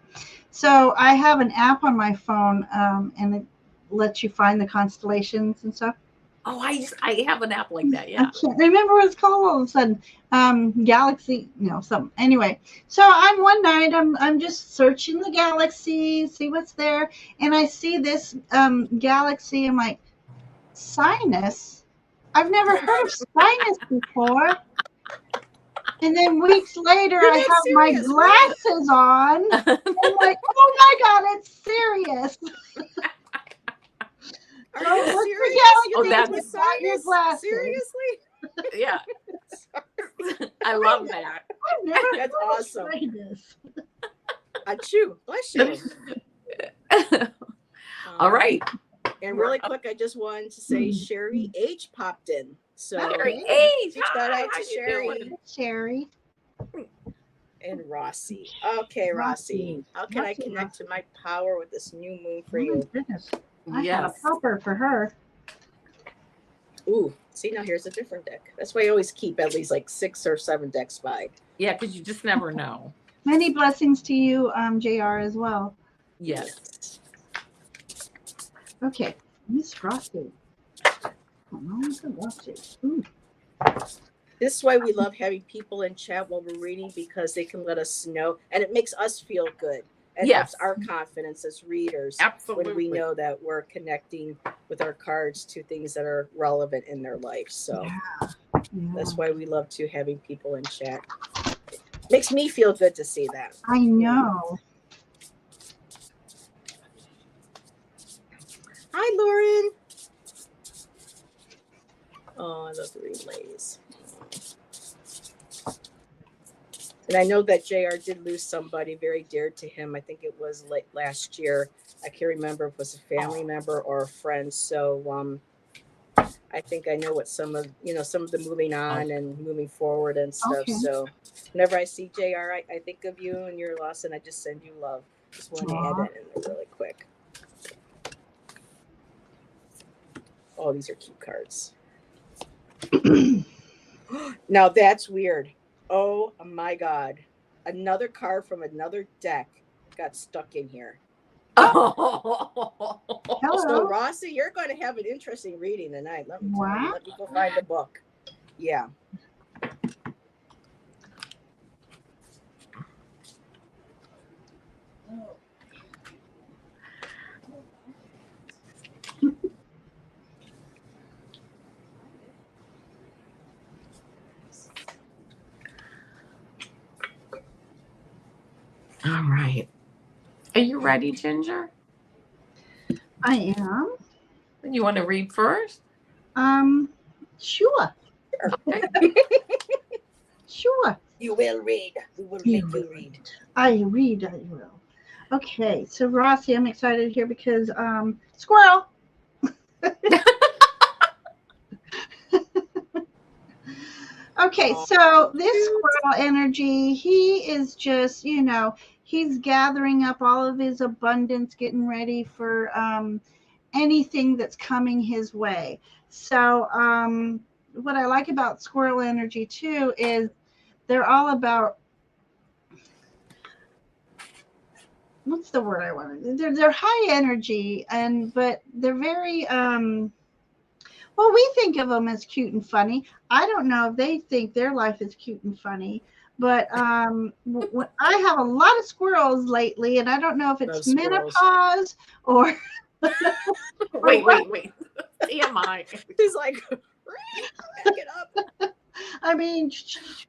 So I have an app on my phone, and it lets you find the constellations and stuff. Oh, I have an app like that. I Yeah. can't remember what it's called all of a sudden. Galaxy, something. Anyway, so I'm one night, I'm just searching the galaxy, see what's there, and I see this galaxy. I'm like, sinus? I've never heard of sinus before. And then weeks later, You're I not have my serious, right? glasses on. I'm like, oh my God, it's serious. Are Don't you look for serious? galaxies You think that's- it's without your sinus? glasses. Seriously? Yeah. I love that. I've never That's heard awesome. of sinus. Achoo. Bless you. All right. And really quick, I just wanted to say Sherry H popped in. So Sherry H. shout Hi, out how to you Sherry doing? Sherry. and Rossi. Okay, Rossi. How can I connect to my power with this new moon for Oh my you? goodness. I have a Yes. popper for her. Ooh, see now here's a different deck. That's why I always keep at least like 6 or 7 decks by. Yeah, because you just never know. Many blessings to you, JR, as well. Yes. Okay, Miss Rossi. Ooh. This is why we love having people in chat while we're reading because they can let us know and it makes us feel good. It Yes. helps our confidence as readers Absolutely. when we know that we're connecting with our cards to things that are relevant in their life. So that's why we love to having people in chat. Makes me feel good to see that. I know. Hi, Lauren. Oh, I love the relays. And I know that JR did lose somebody very dear to him. I think it was late last year. I can't remember if it was a family member or a friend. So I think I know what some of the moving on and moving forward and stuff. Okay. So whenever I see JR, I think of you and your loss, and I just send you love. Just want to add that in there really quick. Oh, these are cute cards. Now that's weird. Oh my God. Another card from another deck got stuck in here. Oh. Hello. So Rossi, you're going to have an interesting reading tonight. Let me tell you. Let me go find the book. Yeah. All right. Are you ready, Ginger? I am. You want to read first? Sure. Okay. Sure. You will read. We will make you read. I will. Okay, so Rossi, I'm excited here because squirrel. Okay, so this squirrel energy, he is just, he's gathering up all of his abundance, getting ready for anything that's coming his way. So what I like about squirrel energy too is they're all about, what's the word I wanted? They're high energy, but they're very well, we think of them as cute and funny. I don't know if they think their life is cute and funny, but I have a lot of squirrels lately, and I don't know if Love it's squirrels. menopause or Wait, what. wait. TMI. He's like, back it up. I mean,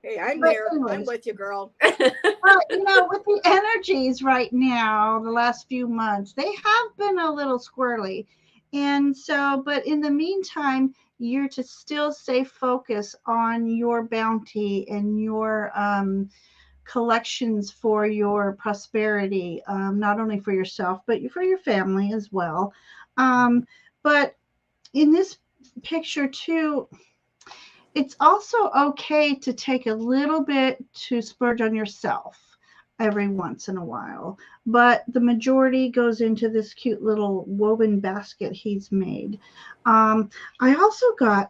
Hey, I'm but there. I'm anyways, with you, girl. well, with the energies right now, the last few months, they have been a little squirrely. And so, but in the meantime, you're to still stay focused on your bounty and your collections for your prosperity, not only for yourself, but for your family as well. But in this picture, too, it's also okay to take a little bit to splurge on yourself every once in a while, but the majority goes into this cute little woven basket he's made. I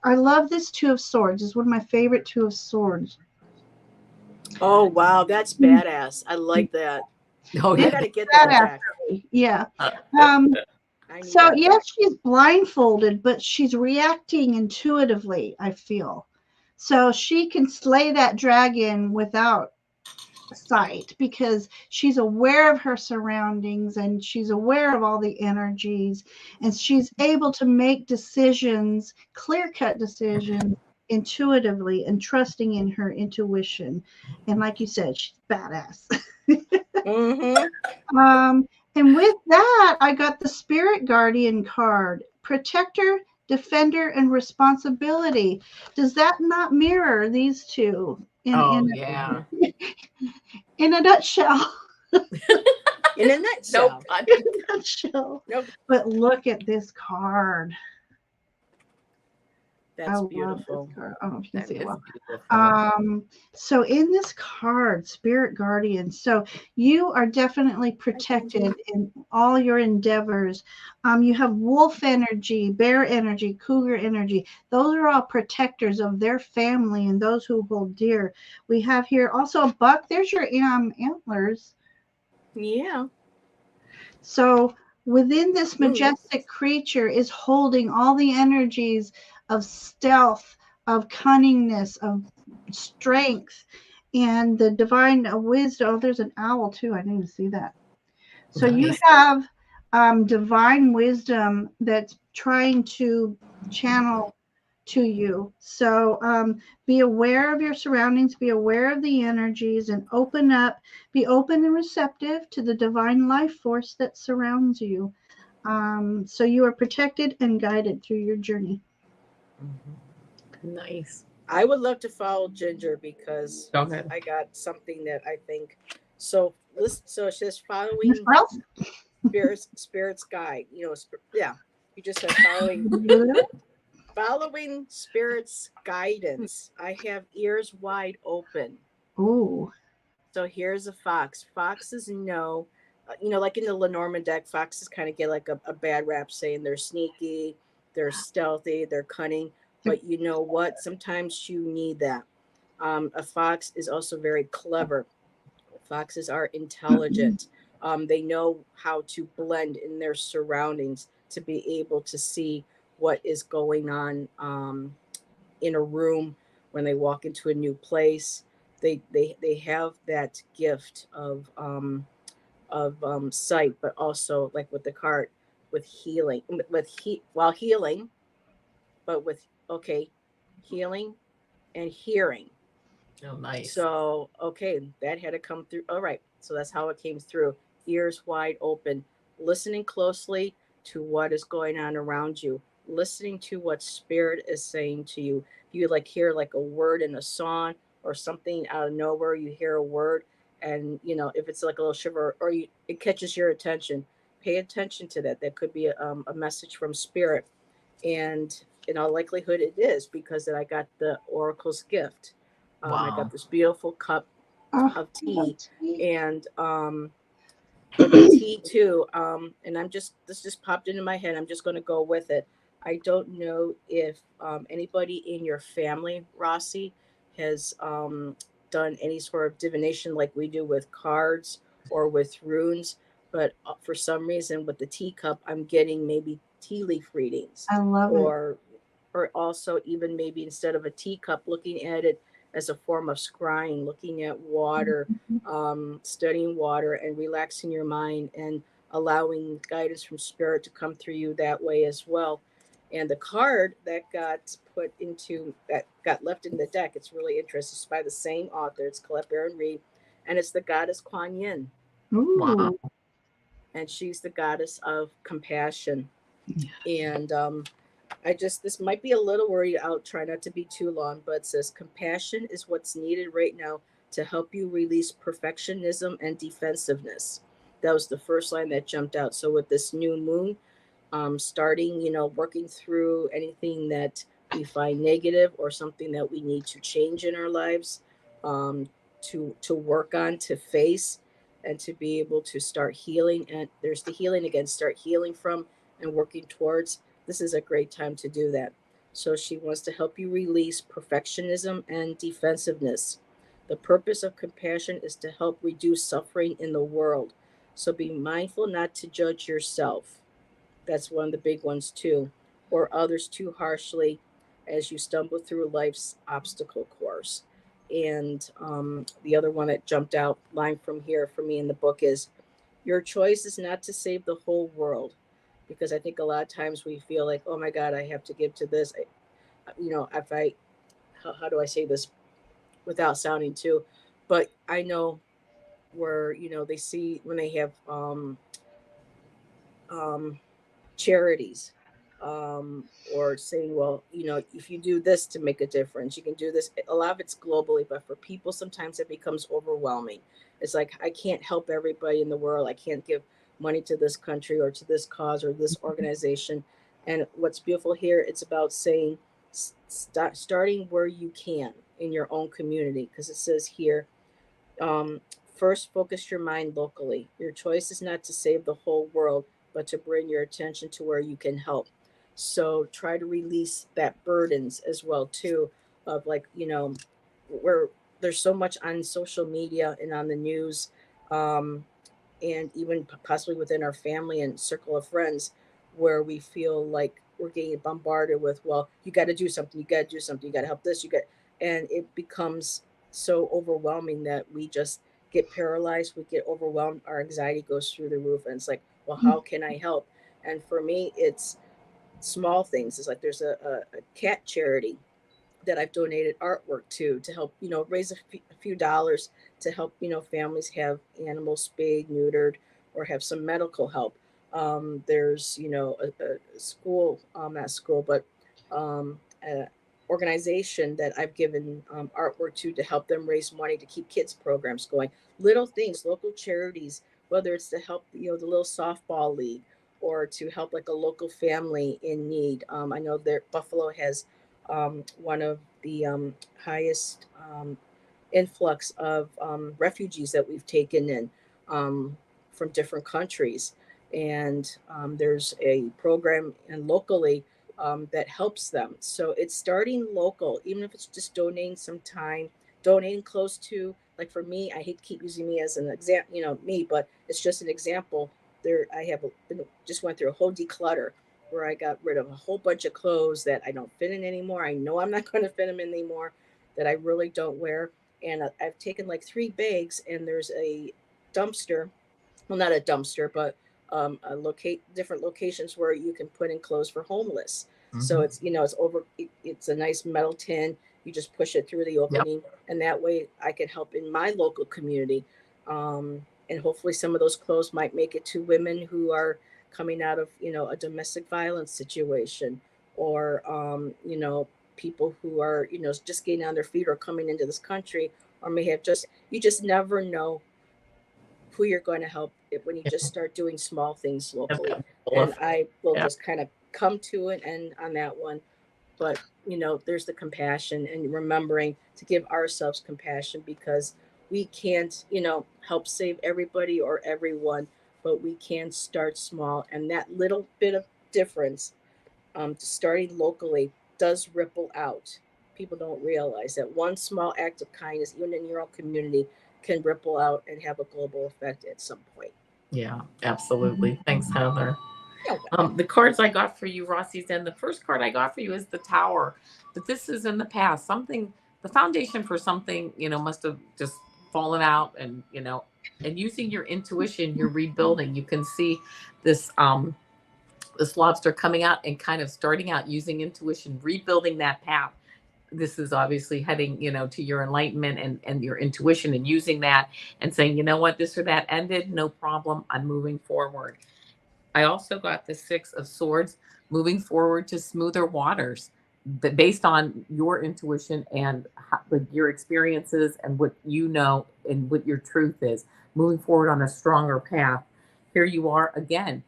love this Two of Swords. It's one of my favorite Two of Swords. Oh wow, that's badass. I like that. Oh, I yeah. gotta get that deck. Yeah. I need So that yes, deck. she's blindfolded, but she's reacting intuitively, I feel. So she can slay that dragon without sight because she's aware of her surroundings and she's aware of all the energies, and she's able to make decisions, clear-cut decisions, intuitively and trusting in her intuition. And like you said, she's badass. Mm-hmm. And with that, I got the Spirit Guardian card, Protector, Defender, and Responsibility. Does that not mirror these two Oh, yeah. in a nutshell? In a Nope. nutshell. In a nutshell. Nope. But look at this card. I That's love beautiful. this card. I don't know if you can That see it is well. beautiful. So in this card, Spirit Guardian, so you are definitely protected in all your endeavors. You have wolf energy, bear energy, cougar energy. Those are all protectors of their family and those who hold dear. We have here also a buck. There's your antlers. Yeah. So within this Mm. majestic creature is holding all the energies of stealth, of cunningness, of strength, and the divine wisdom. Oh, there's an owl too. I didn't even see that. So you Nice. have divine wisdom that's trying to channel to you. So be aware of your surroundings, be aware of the energies, and be open and receptive to the divine life force that surrounds you. So you are protected and guided through your journey. Nice. I would love to follow Ginger because Go ahead. I got something that I think so. Listen, so it says Miss following Wells? spirits guide. Yeah. You just said following spirits guidance. I have ears wide open. Ooh. So here's a fox. Foxes know, like in the Lenormand deck, foxes kind of get like a bad rap saying they're sneaky, they're stealthy, they're cunning. But you know what? Sometimes you need that. A fox is also very clever. Foxes are intelligent. They know how to blend in their surroundings to be able to see what is going on in a room when they walk into a new place. They have that gift of sight, but also like with the cart with healing while healing, but with okay healing and hearing. Oh, nice. So, okay, that had to come through. All right. So that's how it came through. Ears wide open, listening closely to what is going on around you, listening to what spirit is saying to you. You like hear like a word in a song or something out of nowhere, you hear a word, and if it's like a little shiver or it catches your attention, pay attention to that. That could be a message from spirit. And in all likelihood, it is because that I got the oracle's gift. I got Wow. this beautiful cup Oh, of I love tea, tea. and with the tea too. And this just popped into my head. I'm just going to go with it. I don't know if anybody in your family, Rossi, has done any sort of divination like we do with cards or with runes, but for some reason with the teacup, I'm getting maybe tea leaf readings, I love it. or also even maybe instead of a teacup, looking at it as a form of scrying, looking at water, Mhm. studying water, and relaxing your mind and allowing guidance from spirit to come through you that way as well. And the card that got left in the deck, it's really interesting. It's by the same author. It's Colette Baron Reed, and it's the goddess Kuan Yin, Wow. Ooh. and she's the goddess of compassion. And this might be a little worried. I'll try not to be too long, but it says compassion is what's needed right now to help you release perfectionism and defensiveness. That was the first line that jumped out. So with this new moon, starting, working through anything that we find negative or something that we need to change in our lives, um, to work on, to face, and to be able to start healing. And there's the healing again, start healing from and working towards. This is a great time to do that. So she wants to help you release perfectionism and defensiveness. The purpose of compassion is to help reduce suffering in the world. So be mindful not to judge yourself. That's one of the big ones too, or others too harshly as you stumble through life's obstacle course. And the other one that jumped out line from here for me in the book is, your choice is not to save the whole world. Because I think a lot of times we feel like, oh my God, I have to give to this. If I, how do I say this without sounding too, but I know where, they see when they have um, charities, or saying, well, if you do this to make a difference, you can do this. A lot of it's globally, but for people, sometimes it becomes overwhelming. It's like, I can't help everybody in the world. I can't give money to this country or to this cause or this organization. And what's beautiful here, it's about saying, starting where you can in your own community, because it says here, um, first, focus your mind locally. Your choice is not to save the whole world, but to bring your attention to where you can help. So try to release that burdens as well too, of like, where there's so much on social media and on the news, um, and even possibly within our family and circle of friends, where we feel like we're getting bombarded with, well, you got to do something, you got to do something, you got to help this, and it becomes so overwhelming that we just get paralyzed, we get overwhelmed, our anxiety goes through the roof, and it's like, well, how can I help? And for me, it's small things. It's like there's a cat charity that I've donated artwork to help, raise a few dollars to help, families have animals spayed, neutered, or have some medical help. There's, a school, not school, but an organization that I've given artwork to help them raise money to keep kids programs going. Little things, local charities, whether it's to help, the little softball league, or to help like a local family in need. I know that Buffalo has one of the highest influx of refugees that we've taken in, um, from different countries. And there's a program and locally that helps them. So it's starting local, even if it's just donating some time, donating close to, like for me, I hate to keep using me as an example, me, but it's just an example. There, I have just went through a whole declutter where I got rid of a whole bunch of clothes that I don't fit in anymore. I know I'm not going to fit them in anymore, that I really don't wear. And I've taken like 3 bags, and there's a dumpster, well, not a dumpster, but locate different locations where you can put in clothes for homeless. So Mhm. it's a nice metal tin. You just push it through the Yep. opening, and that way I can help in my local community. And hopefully, some of those clothes might make it to women who are coming out of, a domestic violence situation, or people who are, just getting on their feet or coming into this country, or may have just, you just never know who you're going to help when you just start doing small things Yep. locally. That ripple And effect. I will Yeah. just kind of come to an end on that one. But, there's the compassion and remembering to give ourselves compassion, because we can't, help save everybody or everyone, but we can start small. And that little bit of difference starting locally does ripple out. People don't realize that one small act of kindness, even in your own community, can ripple out and have a global effect at some point. Yeah, absolutely. Thanks, Heather. Yeah. The cards I got for you, Rossi's Den. The first card I got for you is the Tower. But this is in the past. Something, the foundation for something, must have just fallen out, and using your intuition, you're rebuilding. You can see this this lobster coming out and kind of starting out using intuition, rebuilding that path. This is obviously heading, to your enlightenment and your intuition, and using that and saying, you know what, this or that ended, no problem. I'm moving forward. I also got the Six of Swords, moving forward to smoother waters, but based on your intuition and your experiences and what you know and what your truth is, moving forward on a stronger path. Here you are again,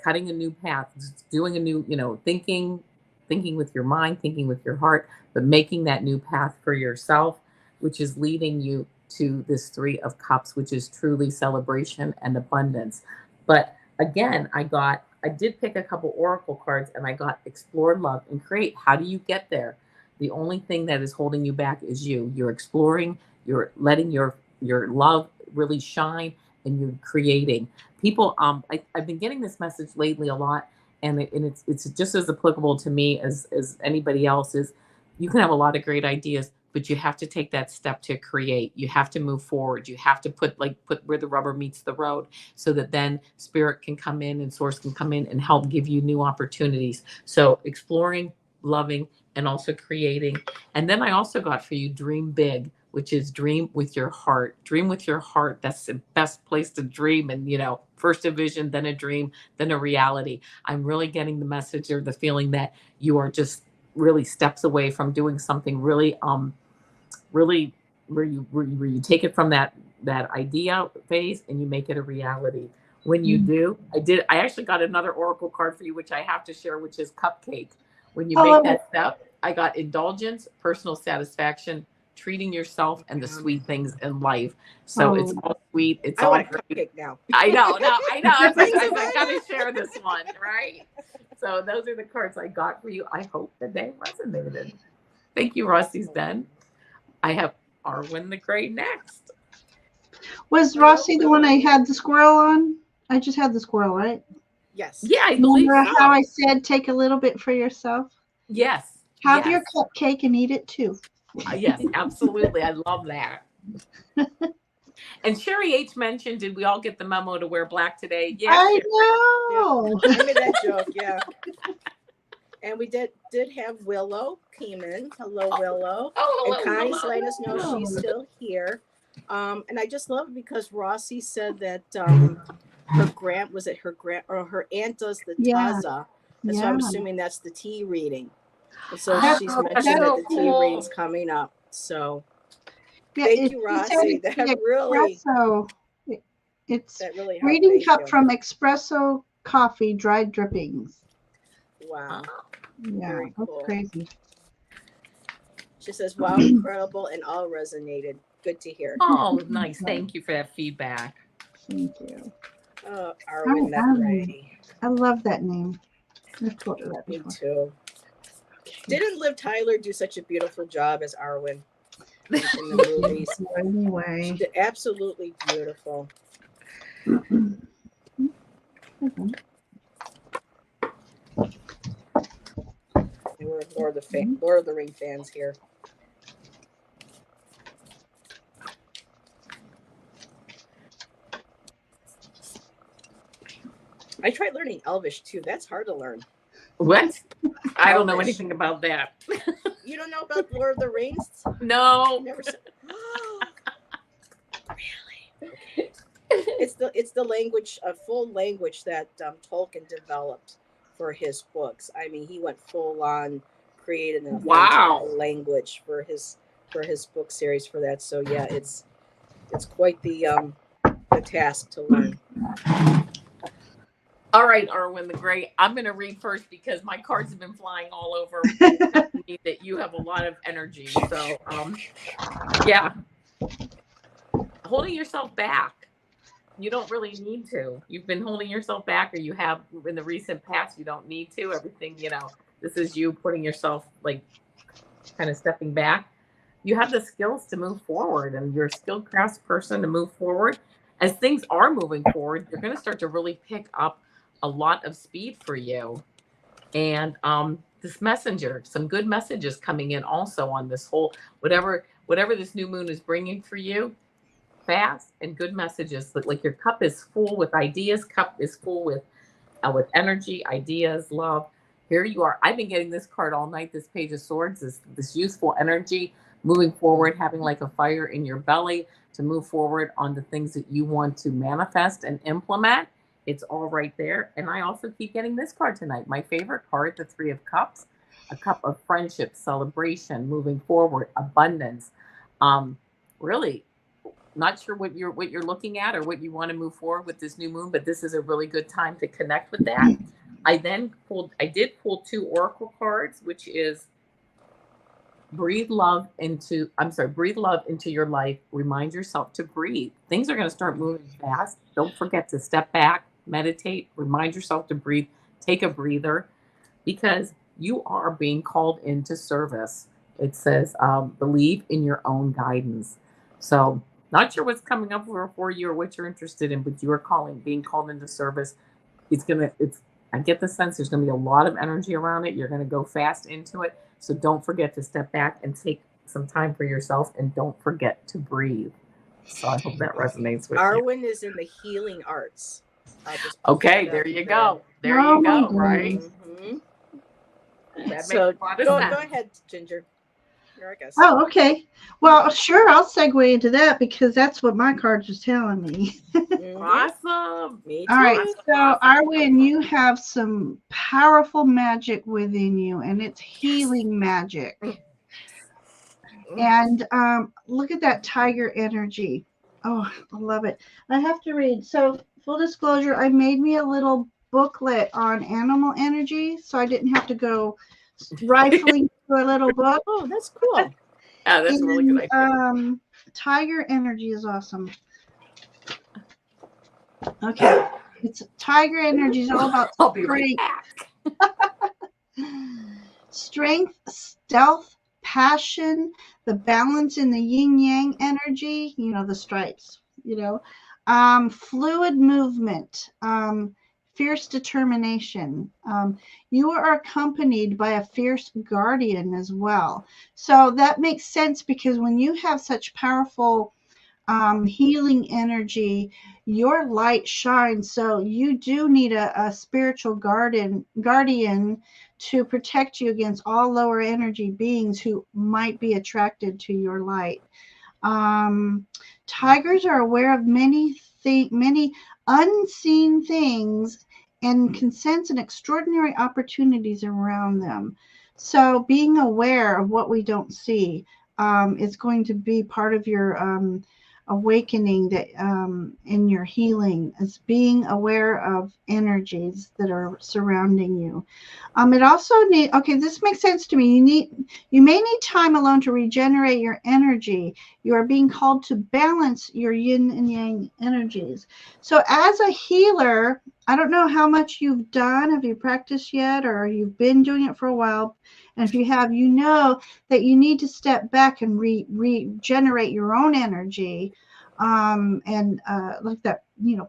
cutting a new path, doing a new, thinking with your mind, thinking with your heart, but making that new path for yourself, which is leading you to this Three of Cups, which is truly celebration and abundance. But again, I did pick a couple oracle cards, and I got explore, love, and create. How do you get there? The only thing that is holding you back is you. You're exploring, you're letting your love really shine, and you're creating. People, I've been getting this message lately a lot, and it's just as applicable to me as anybody else. Is you can have a lot of great ideas, but you have to take that step to create. You have to move forward. You have to put where the rubber meets the road, so that then spirit can come in and source can come in and help give you new opportunities. So exploring, loving, and also creating. And then I also got for you dream big, which is dream with your heart. Dream with your heart. That's the best place to dream. And, first a vision, then a dream, then a reality. I'm really getting the message or the feeling that you are just really steps away from doing something really really where you take it from that idea phase and you make it a reality. When you do, I actually got another oracle card for you, which I have to share, which is cupcake. When you make that step, I got indulgence, personal satisfaction, treating yourself, and the sweet things in life. So it's all sweet. It's all want cupcake now. I know. I got to share this one, right? So those are the cards I got for you. I hope that they resonated. Thank you, Rossi's Den. I have Arwen the Grey next. Was Rossi the one I had the squirrel on? I just had the squirrel, right? Yes. Yeah, I believe Remember so. how I said take a little bit for yourself? Yes. Have your cupcake and eat it too. Yes, absolutely. I love that. And Sherry H mentioned, did we all get the memo to wear black today? Yeah, I know. Yeah. I made that joke, yeah. And we did have Willow came in. Hello, Willow. Oh, and Connie's letting us know she's still here. And I just love it because Rossi said that her aunt does the taza. And so I'm assuming that's the tea reading. And so she's mentioned that the tea reading's coming up. So thank you, Rossi. That really it's really helped. reading cup from Espresso Coffee Dried Drippings. Wow. Yeah, very that's cool. crazy. She says, wow, incredible, and all resonated. Good to hear. Oh, nice. Thank you for that feedback. Thank you. Arwen the Grey. I love that name. I've told her that before. Me too. Didn't Liv Tyler do such a beautiful job as Arwen in the movies? Anyway. She did absolutely beautiful. We're Lord of the Ring fans here. I tried learning Elvish too. That's hard to learn. What? I don't know anything about that. You don't know about Lord of the Rings? No. Never said. Really? Okay. It's the language, a full language that Tolkien developed for his books. I mean, he went full on creating a language for his book series for that. So yeah, it's quite the task to learn. All right, Arwen the Grey. I'm going to read first because my cards have been flying all over me that you have a lot of energy. So, yeah. Holding yourself back. you don't really need to. You've been holding yourself back, or you have in the recent past. You don't need to. Everything, this is you putting yourself like kind of stepping back. You have the skills to move forward, and you're a skilled craftsperson to move forward. As things are moving forward, you're going to start to really pick up a lot of speed for you. And this messenger, some good messages coming in also on this whole whatever this new moon is bringing for you. Fast and good messages. Like your cup is full with ideas. Cup is full with energy, ideas, love. Here you are. I've been getting this card all night. This Page of Swords, this youthful energy, moving forward, having like a fire in your belly to move forward on the things that you want to manifest and implement. It's all right there. And I also keep getting this card tonight. My favorite card, the Three of Cups, a cup of friendship, celebration, moving forward, abundance. Really not sure what you're looking at or what you want to move forward with this new moon, but this is a really good time to connect with that. I did pull 2 oracle cards, which is breathe love into your life. Remind yourself to breathe. Things are going to start moving fast. Don't forget to step back, meditate, remind yourself to breathe, take a breather, because you are being called into service. It says, believe in your own guidance. So not sure what's coming up for you or what you're interested in, but you are being called into service. I get the sense there's going to be a lot of energy around it. You're going to go fast into it. So don't forget to step back and take some time for yourself, and don't forget to breathe. So I hope that resonates with you. Arwen is in the healing arts. Okay, there you go. There you go, right? Mm-hmm. So go ahead, Ginger. You're our guest. Oh, okay. Well, sure, I'll segue into that because that's what my cards are telling me. Awesome. Me too. All right, so Arwen, you have some powerful magic within you, and it's healing magic. And look at that tiger energy. Oh, I love it. I have to read. So, full disclosure, I made me a little booklet on animal energy, so I didn't have to go rifling through a little book. Oh, that's cool. Yeah, that's a really good idea. Tiger energy is awesome. Okay, it's tiger energy is all about I'll be right back. Strength, stealth, passion, the balance in the yin yang energy, the stripes, fluid movement, fierce determination. You are accompanied by a fierce guardian as well. So that makes sense because when you have such powerful healing energy, your light shines. So you do need a spiritual guardian to protect you against all lower energy beings who might be attracted to your light. Tigers are aware of many unseen things and can sense an extraordinary opportunities around them. So being aware of what we don't see is going to be part of your awakening that in your healing, is being aware of energies that are surrounding you. It also this makes sense to me. You may need time alone to regenerate your energy. You are being called to balance your yin and yang energies. So as a healer, I don't know how much you've done. Have you practiced yet, or you've been doing it for a while? And if you have, you know that you need to step back and regenerate your own energy, and like that,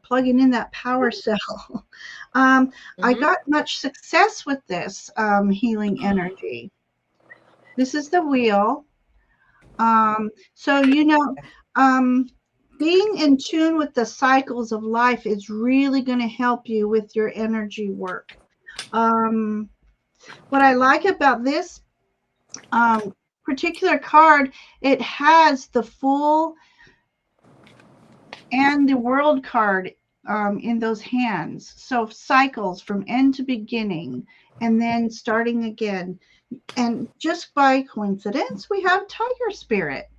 plugging in that power cell. I got much success with this healing energy. This is the wheel. So, being in tune with the cycles of life is really going to help you with your energy work. What I like about this particular card, it has the Fool and the World card in those hands. So cycles from end to beginning and then starting again. And just by coincidence, we have Tiger Spirit.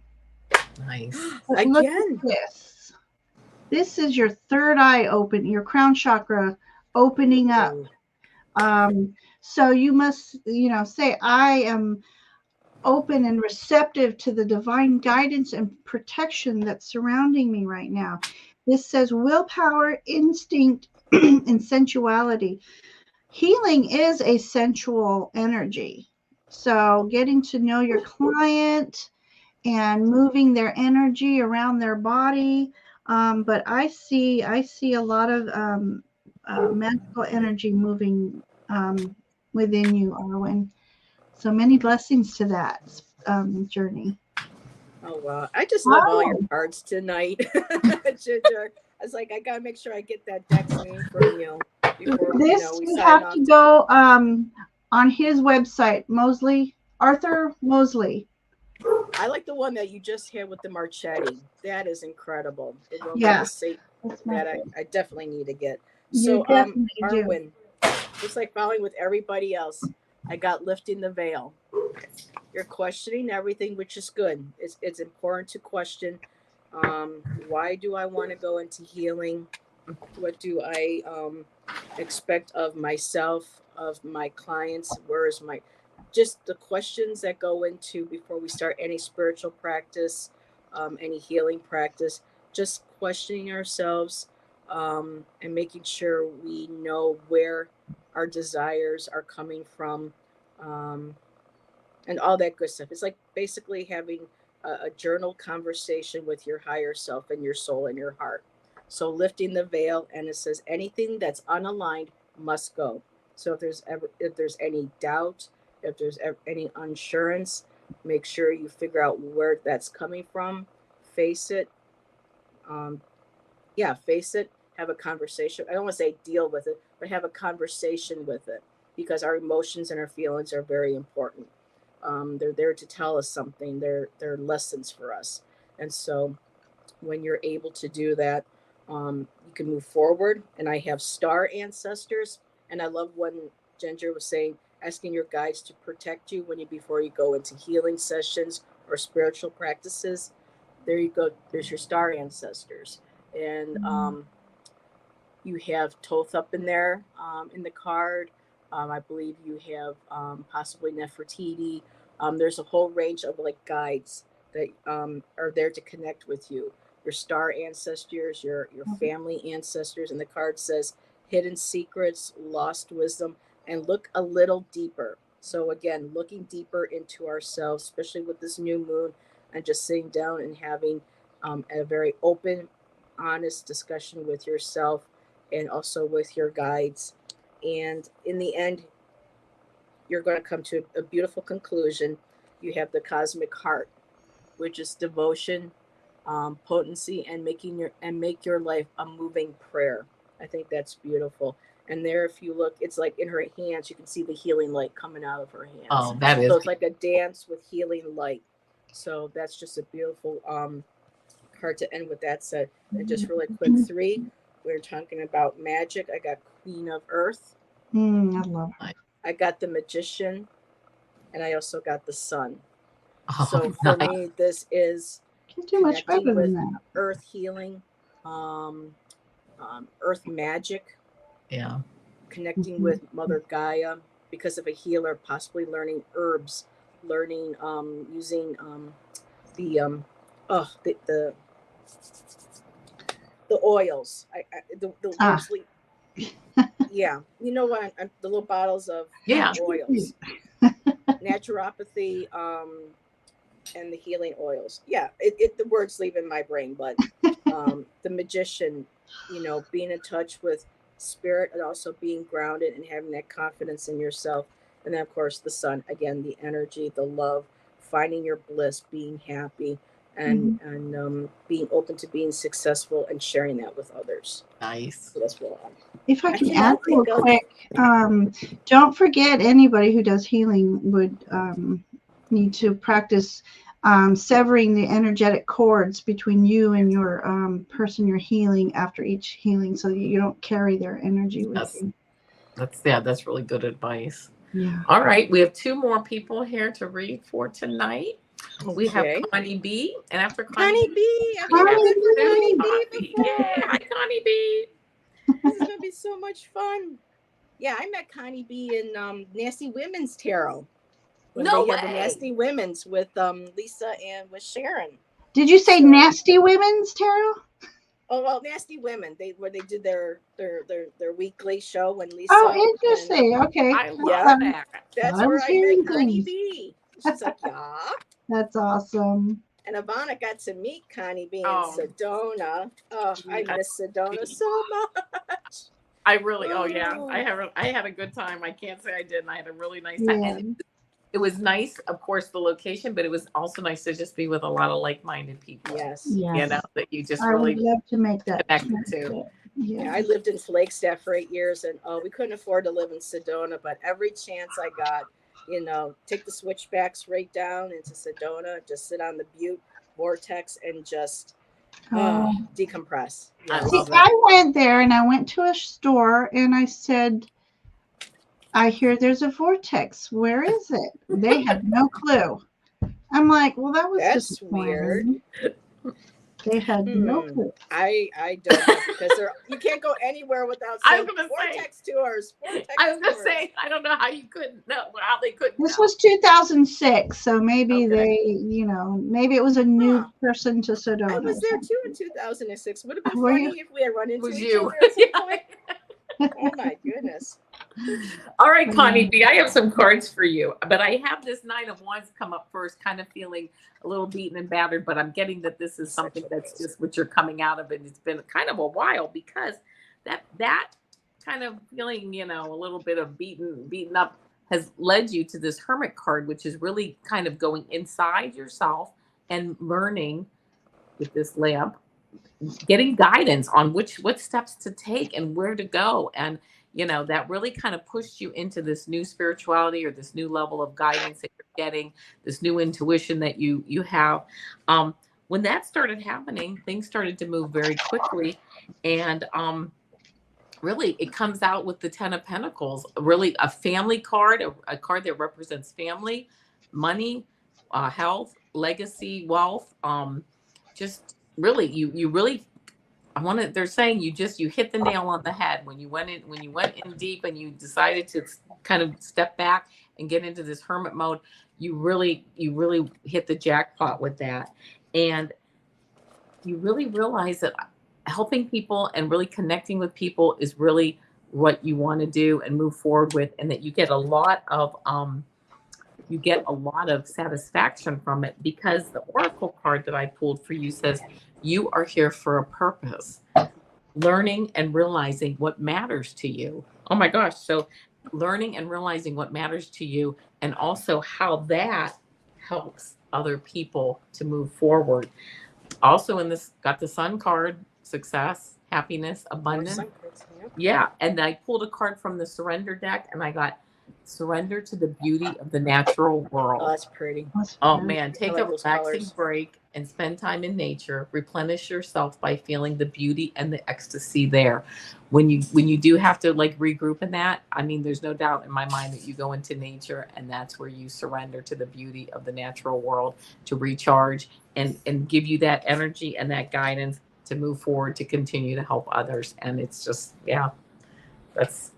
Nice. Look at this. This is your third eye open, your crown chakra opening up. So you must, say, I am open and receptive to the divine guidance and protection that's surrounding me right now. This says willpower, instinct, and sensuality. Healing is a sensual energy. So getting to know your client and moving their energy around their body. But I see a lot of magical energy moving within you, Arwen. So many blessings to that journey. Oh wow! I just love all your cards tonight, Ginger. I was like, I gotta make sure I get that deck's name from you before This we you sign have off. to go on his website, Arthur Mosley. I like the one that you just had with the Marchetti. That is incredible. The one with Yeah, the Satan that's my that favorite. I definitely need to get. You So definitely do. Arwen, just like following with everybody else, I got lifting the veil. You're questioning everything, which is good. It's important to question. Why do I want to go into healing? What do I expect of myself, of my clients? Where is my just the questions that go into before we start any spiritual practice, any healing practice, just questioning ourselves and making sure we know where our desires are coming from. Um, and all that good stuff. It's like basically having a journal conversation with your higher self and your soul and your heart. So lifting the veil, and it says anything that's unaligned must go. So if there's any doubt, if there's any unsurance, make sure you figure out where that's coming from, face it. Um, yeah, face it. Have a conversation. I don't want to say deal with it, but have a conversation with it because our emotions and our feelings are very important. They're there to tell us something. They're lessons for us. And so when you're able to do that, you can move forward. And I have star ancestors. And I love when Ginger was saying, asking your guides to protect you when you before you go into healing sessions or spiritual practices. There you go. There's your star ancestors. And you have Toth up in there in the card. I believe you have possibly Nefertiti. There's a whole range of like guides that are there to connect with you. Your star ancestors, your family ancestors, and the card says hidden secrets, lost wisdom, and look a little deeper. So again, looking deeper into ourselves, especially with this new moon, and just sitting down and having a very open, honest discussion with yourself and also with your guides. And in the end, you're going to come to a beautiful conclusion. You have the cosmic heart, which is devotion, potency, and make your life a moving prayer. I think that's beautiful. And there, if you look, it's like in her hands, you can see the healing light coming out of her hands. Oh, that is. So it's like a dance with healing light. So that's just a beautiful card to end with that said. And just really quick, 3, we're talking about magic. I got Queen of Earth. I love her. I got the Magician, and I also got the Sun. Oh, So for nice. me, this is Can't do much better connecting with than that. earth healing, earth magic, Yeah. connecting with Mother Gaia because of a healer, possibly learning herbs, learning using the oils. The words yeah, you know what? The little bottles of Yeah. oils, naturopathy, and the healing oils. Yeah, the words leave in my brain, but the Magician, being in touch with spirit and also being grounded and having that confidence in yourself. And then, of course, the Sun, again, the energy, the love, finding your bliss, being happy, and being open to being successful and sharing that with others. Nice. So that's what If I can add real quick, don't forget anybody who does healing would need to practice severing the energetic cords between you and your person you're healing after each healing so that you don't carry their energy with you. That's really good advice. Yeah. All right. We have 2 more people here to read for tonight. Okay. We have Connie B. And after Connie B. we have Connie B. Yeah. Hi, Connie B. This is going to be so much fun. Yeah, I met Connie B in Nasty Women's Tarot. When No they way. had the Nasty Women's with Lisa and with Sharon. Did you say Nasty Women's Tarot? Oh well, Nasty Women. Where they did their weekly show when Lisa. Oh, And, interesting. Okay. I love Yeah. that. that's I where was I hearing met Connie things. B. She's like, yeah. That's awesome. And Avana got to meet Connie B in Oh. Sedona. Oh, I miss Sedona so much. I really, oh yeah, Oh. I had a good time. I can't say I didn't. I had a really nice time, Yeah. and it was nice, of course, the location, but it was also nice to just be with a lot of like-minded people. Yes. Yes. You know, that you just I would really love to make that connected to. trip. Yeah, Yeah. I lived in Flagstaff for 8 years, and we couldn't afford to live in Sedona, but every chance I got, take the switchbacks right down into Sedona, just sit on the Butte Vortex and just decompress. I Yes. See, love that. I went there and I went to a store and I said, I hear there's a vortex. Where is it? They had no clue. I'm like, well, that was That's disappointing. weird. They had no clue. I don't know, because you can't go anywhere without I some was gonna vortex tours. I was just saying, I don't know how you couldn't know, how they couldn't This know. was 2006, so maybe Okay. they, maybe it was a new Huh. person to Sedona. I was or there something. too in 2006. Would have been Were funny you? if we had run into Was each you? other at some Yeah. point. Oh my goodness. All right, Connie B, I have some cards for you, but I have this Nine of Wands come up first, kind of feeling a little beaten and battered, but I'm getting that this is something that's just what you're coming out of, and it's been kind of a while, because that kind of feeling, a little bit of beaten up has led you to this Hermit card, which is really kind of going inside yourself and learning with this lamp, getting guidance on what steps to take and where to go. And that really kind of pushed you into this new spirituality, or this new level of guidance that you're getting, this new intuition that you have. When that started happening, things started to move very quickly. And really, it comes out with the Ten of Pentacles, really a family card, a card that represents family, money, health, legacy, wealth. Just really, you really, they're saying you hit the nail on the head when you went in deep, and you decided to kind of step back and get into this hermit mode. You really hit the jackpot with that. And you really realize that helping people and really connecting with people is really what you want to do and move forward with, and that you get a lot of satisfaction from it, because the oracle card that I pulled for you says you are here for a purpose, learning and realizing what matters to you. Oh my gosh. So learning and realizing what matters to you, and also how that helps other people to move forward. Also in this, got the Sun card, success, happiness, abundance. Yeah. And I pulled a card from the Surrender deck, and I got surrender to the beauty of the natural world. Oh, that's pretty. Oh man, take like a those relaxing colors. break and spend time in nature. Replenish yourself by feeling the beauty and the ecstasy there. When you do have to regroup in that, I mean, there's no doubt in my mind that you go into nature, and that's where you surrender to the beauty of the natural world, to recharge and give you that energy and that guidance to move forward, to continue to help others. And it's just, yeah, that's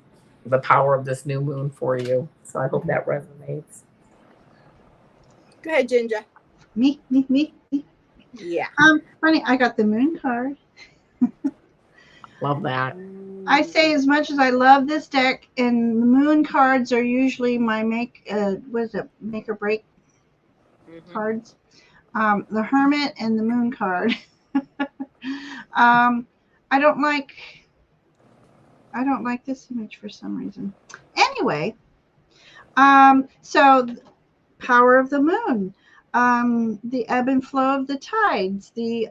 the power of this new moon for you. So I hope that resonates. Go ahead, Ginger. Me. Yeah. Funny, I got the moon card. Love that. I say, as much as I love this deck, and the moon cards are usually my make or break cards. The Hermit and the Moon card. I don't like this image for some reason. Anyway, so power of the moon, the ebb and flow of the tides, the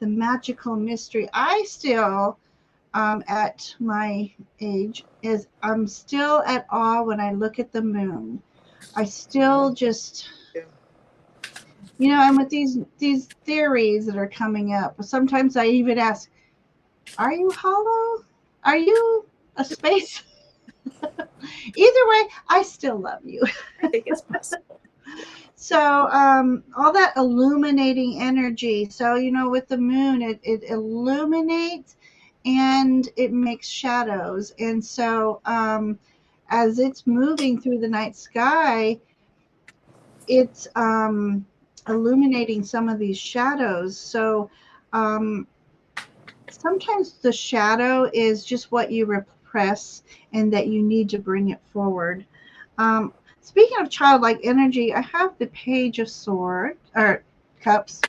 magical mystery. I still, at my age, I'm still at awe when I look at the moon. I still just, and with these theories that are coming up, sometimes I even ask, are you hollow? Are you a space? Either way, I still love you. I think it's possible. So all that illuminating energy. So, with the moon, it illuminates and it makes shadows. And so as it's moving through the night sky, it's illuminating some of these shadows. So sometimes the shadow is just what you repress and that you need to bring it forward. Speaking of childlike energy, I have the Page of Swords, or Cups.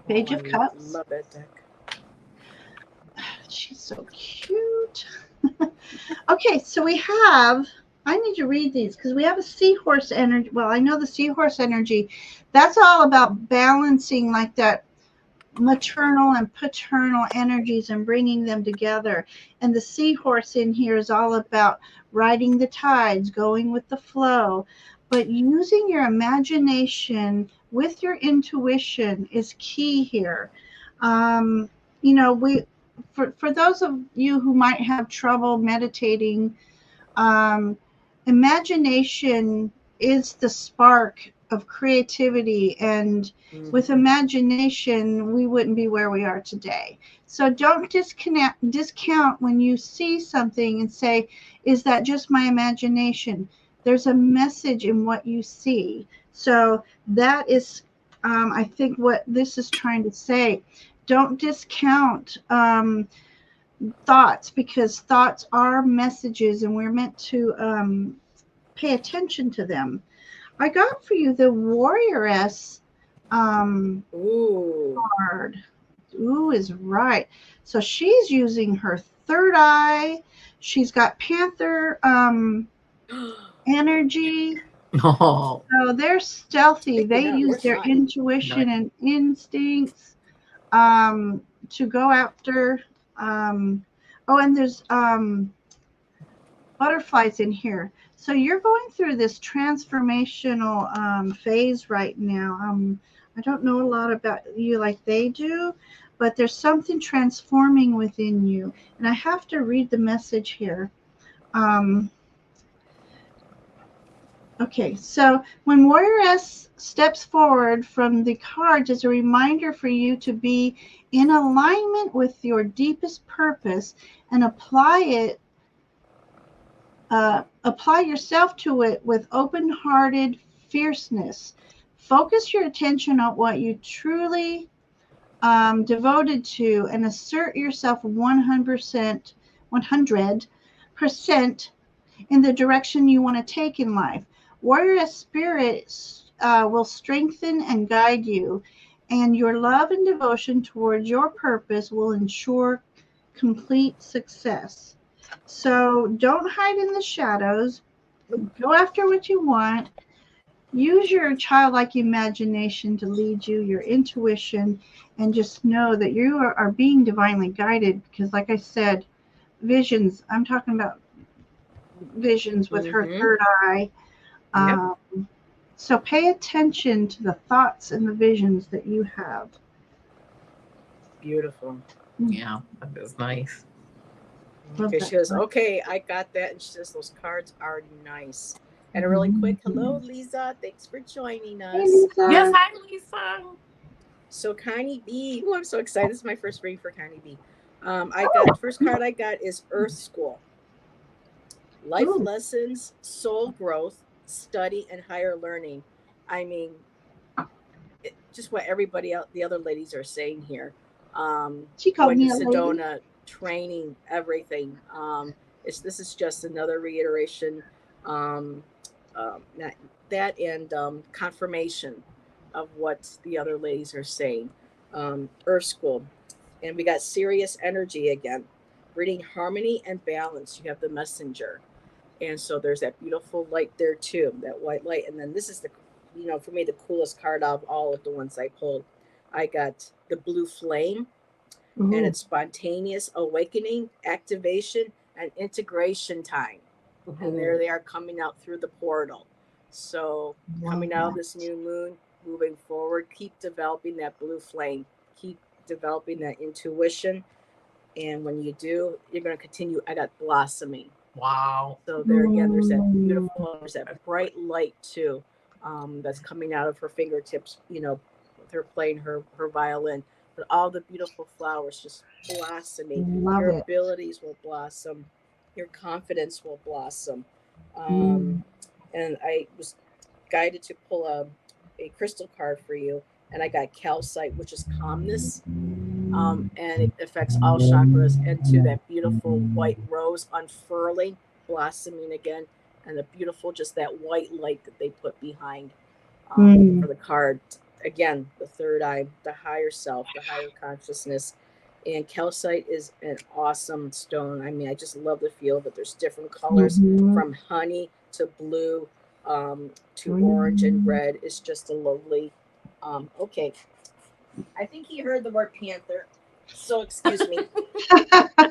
Page Oh, of Cups. love that deck. She's so cute. Okay, so we have, I need to read these because we have a seahorse energy. Well, I know the seahorse energy, that's all about balancing like that maternal and paternal energies and bringing them together. And the seahorse in here is all about riding the tides, going with the flow. But using your imagination with your intuition is key here. You know, for those of you who might have trouble meditating, um, imagination is the spark of creativity, and with imagination, we wouldn't be where we are today. So don't discount when you see something and say, is that just my imagination? There's a message in what you see. So that is, I think, what this is trying to say. Don't discount thoughts, because thoughts are messages and we're meant to pay attention to them. I got for you the Warrioress Ooh. card. Ooh is right. So she's using her third eye. She's got Panther energy. Oh, So they're stealthy. They Speaking of, use where's their mine? intuition and instincts to go after. Oh, and there's butterflies in here. So you're going through this transformational phase right now. I don't know a lot about you like they do, but there's something transforming within you. And I have to read the message here. Okay, so when Warrioress steps forward from the cards, it's a reminder for you to be in alignment with your deepest purpose and apply yourself to it with open-hearted fierceness. Focus your attention on what you truly devoted to and assert yourself 100% in the direction you want to take in life. Warrior spirit will strengthen and guide you, and your love and devotion towards your purpose will ensure complete success. So don't hide in the shadows. Go after what you want. Use your childlike imagination to lead you, your intuition, and just know that you are being divinely guided. Because, like I said, visions, I'm talking about visions with her third eye. So pay attention to the thoughts and the visions that you have. Beautiful. yeah, that is nice. Okay, she goes, okay, I got that. And she says, those cards are nice. And a really quick, hello, Lisa. Thanks for joining us. Hey, Lisa. Yes, hi, Lisa. So, Connie B. Oh, I'm so excited. This is my first reading for Connie B. The first card I got is Earth School. Life lessons, soul growth, study, and higher learning. I mean, just what everybody else, the other ladies are saying here. She called me a Sedona, lady. training, everything. This is just another reiteration. That and confirmation of what the other ladies are saying. Earth School. And we got serious energy again. Bringing harmony and balance. You have the messenger. And so there's that beautiful light there too, that white light. And then this is for me, the coolest card of all of the ones I pulled. I got the blue flame, and it's spontaneous awakening, activation, and integration time. And there they are coming out through the portal. So coming out of this new moon, moving forward, keep developing that blue flame, keep developing that intuition. And when you do, you're going to continue. I got blossoming. Wow. So there again, there's that bright light too, that's coming out of her fingertips, with her playing her violin. But all the beautiful flowers just blossoming. Your abilities will blossom. Your confidence will blossom. And I was guided to pull a crystal card for you, and I got calcite, which is calmness. and it affects all chakras, and to that beautiful white rose unfurling, blossoming again, and the beautiful, just that white light that they put behind for the card. Again, the third eye, the higher self, the higher consciousness. And calcite is an awesome stone. I mean, I just love the feel of it. There's different colors from honey to blue to orange and red. It's just a lovely. Okay, I think he heard the word panther, so excuse me.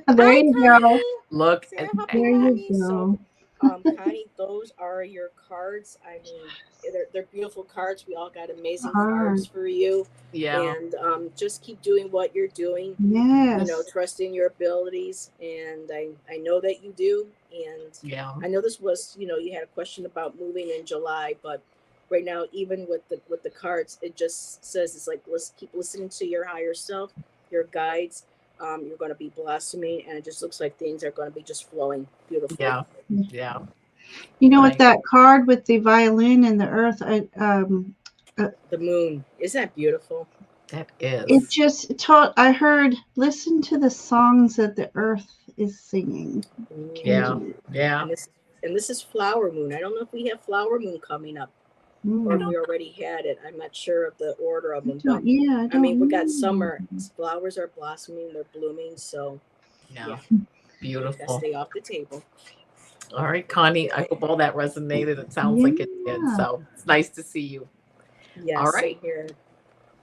There you go. Look, There you go. So, Connie, those are your cards. I mean, they're beautiful cards. We all got amazing cards for you. yeah, And just keep doing what you're doing. Yes. You know, trust in your abilities. And I know that you do. And yeah, I know this was, you know, you had a question about moving in July, but right now, even with the cards, it just says it's like, let's keep listening to your higher self, your guides. You're going to be blossoming, and it just looks like things are going to be just flowing beautifully. yeah, yeah. You know, with that card with the violin and the earth, the moon, isn't that beautiful? That is. It just taught. I heard, listen to the songs that the earth is singing. Yeah, yeah. And this is flower moon. I don't know if we have flower moon coming up. Or if we already had it. I'm not sure of the order of them. But I mean, we got summer. Flowers are blossoming. They're blooming. So, yeah. Beautiful. Gotta stay off the table. All right, Connie. I hope all that resonated. It sounds like it did. So it's nice to see you. Yes. All right. Here.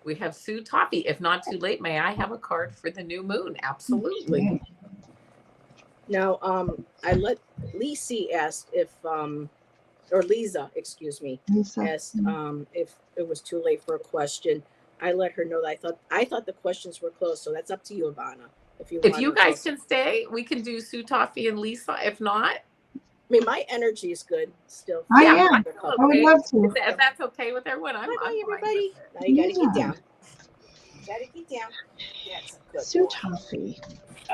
We have Sue Toffee. If not too late, may I have a card for the new moon? Absolutely. Now, I let Lisi ask if or Lisa, excuse me, asked if it was too late for a question. I let her know that I thought the questions were closed, so that's up to you, Avana. If you guys can stay, we can do Sue Toffee and Lisa. If not, I mean, my energy is good still. I would love to. If that's okay with everyone, I'm everybody. Now you gotta get down. You gotta get down. That's good. Sue Toffee.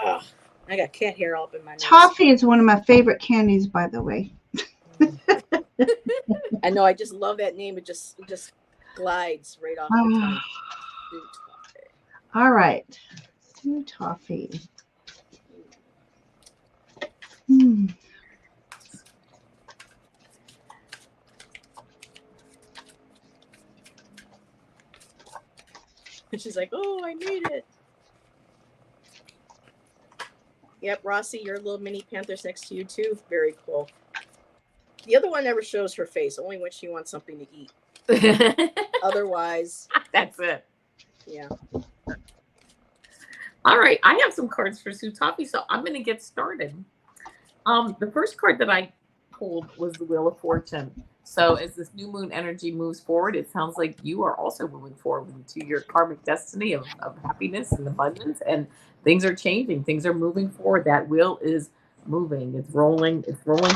Oh, I got cat hair all up in my nose. Toffee is one of my favorite candies, by the way. I know. I just love that name. It just glides right off the tongue. All right, Sue Toffee. She's like, "Oh, I made it." Yep, Rossi, your little mini panther's next to you too. Very cool. The other one never shows her face, only when she wants something to eat. Otherwise, that's it. Yeah. All right, I have some cards for Sue Toffee, so I'm going to get started. The first card that I pulled was the Wheel of Fortune. So as this new moon energy moves forward, it sounds like you are also moving forward into your karmic destiny of happiness and abundance, and things are changing. Things are moving forward. That wheel is moving. It's rolling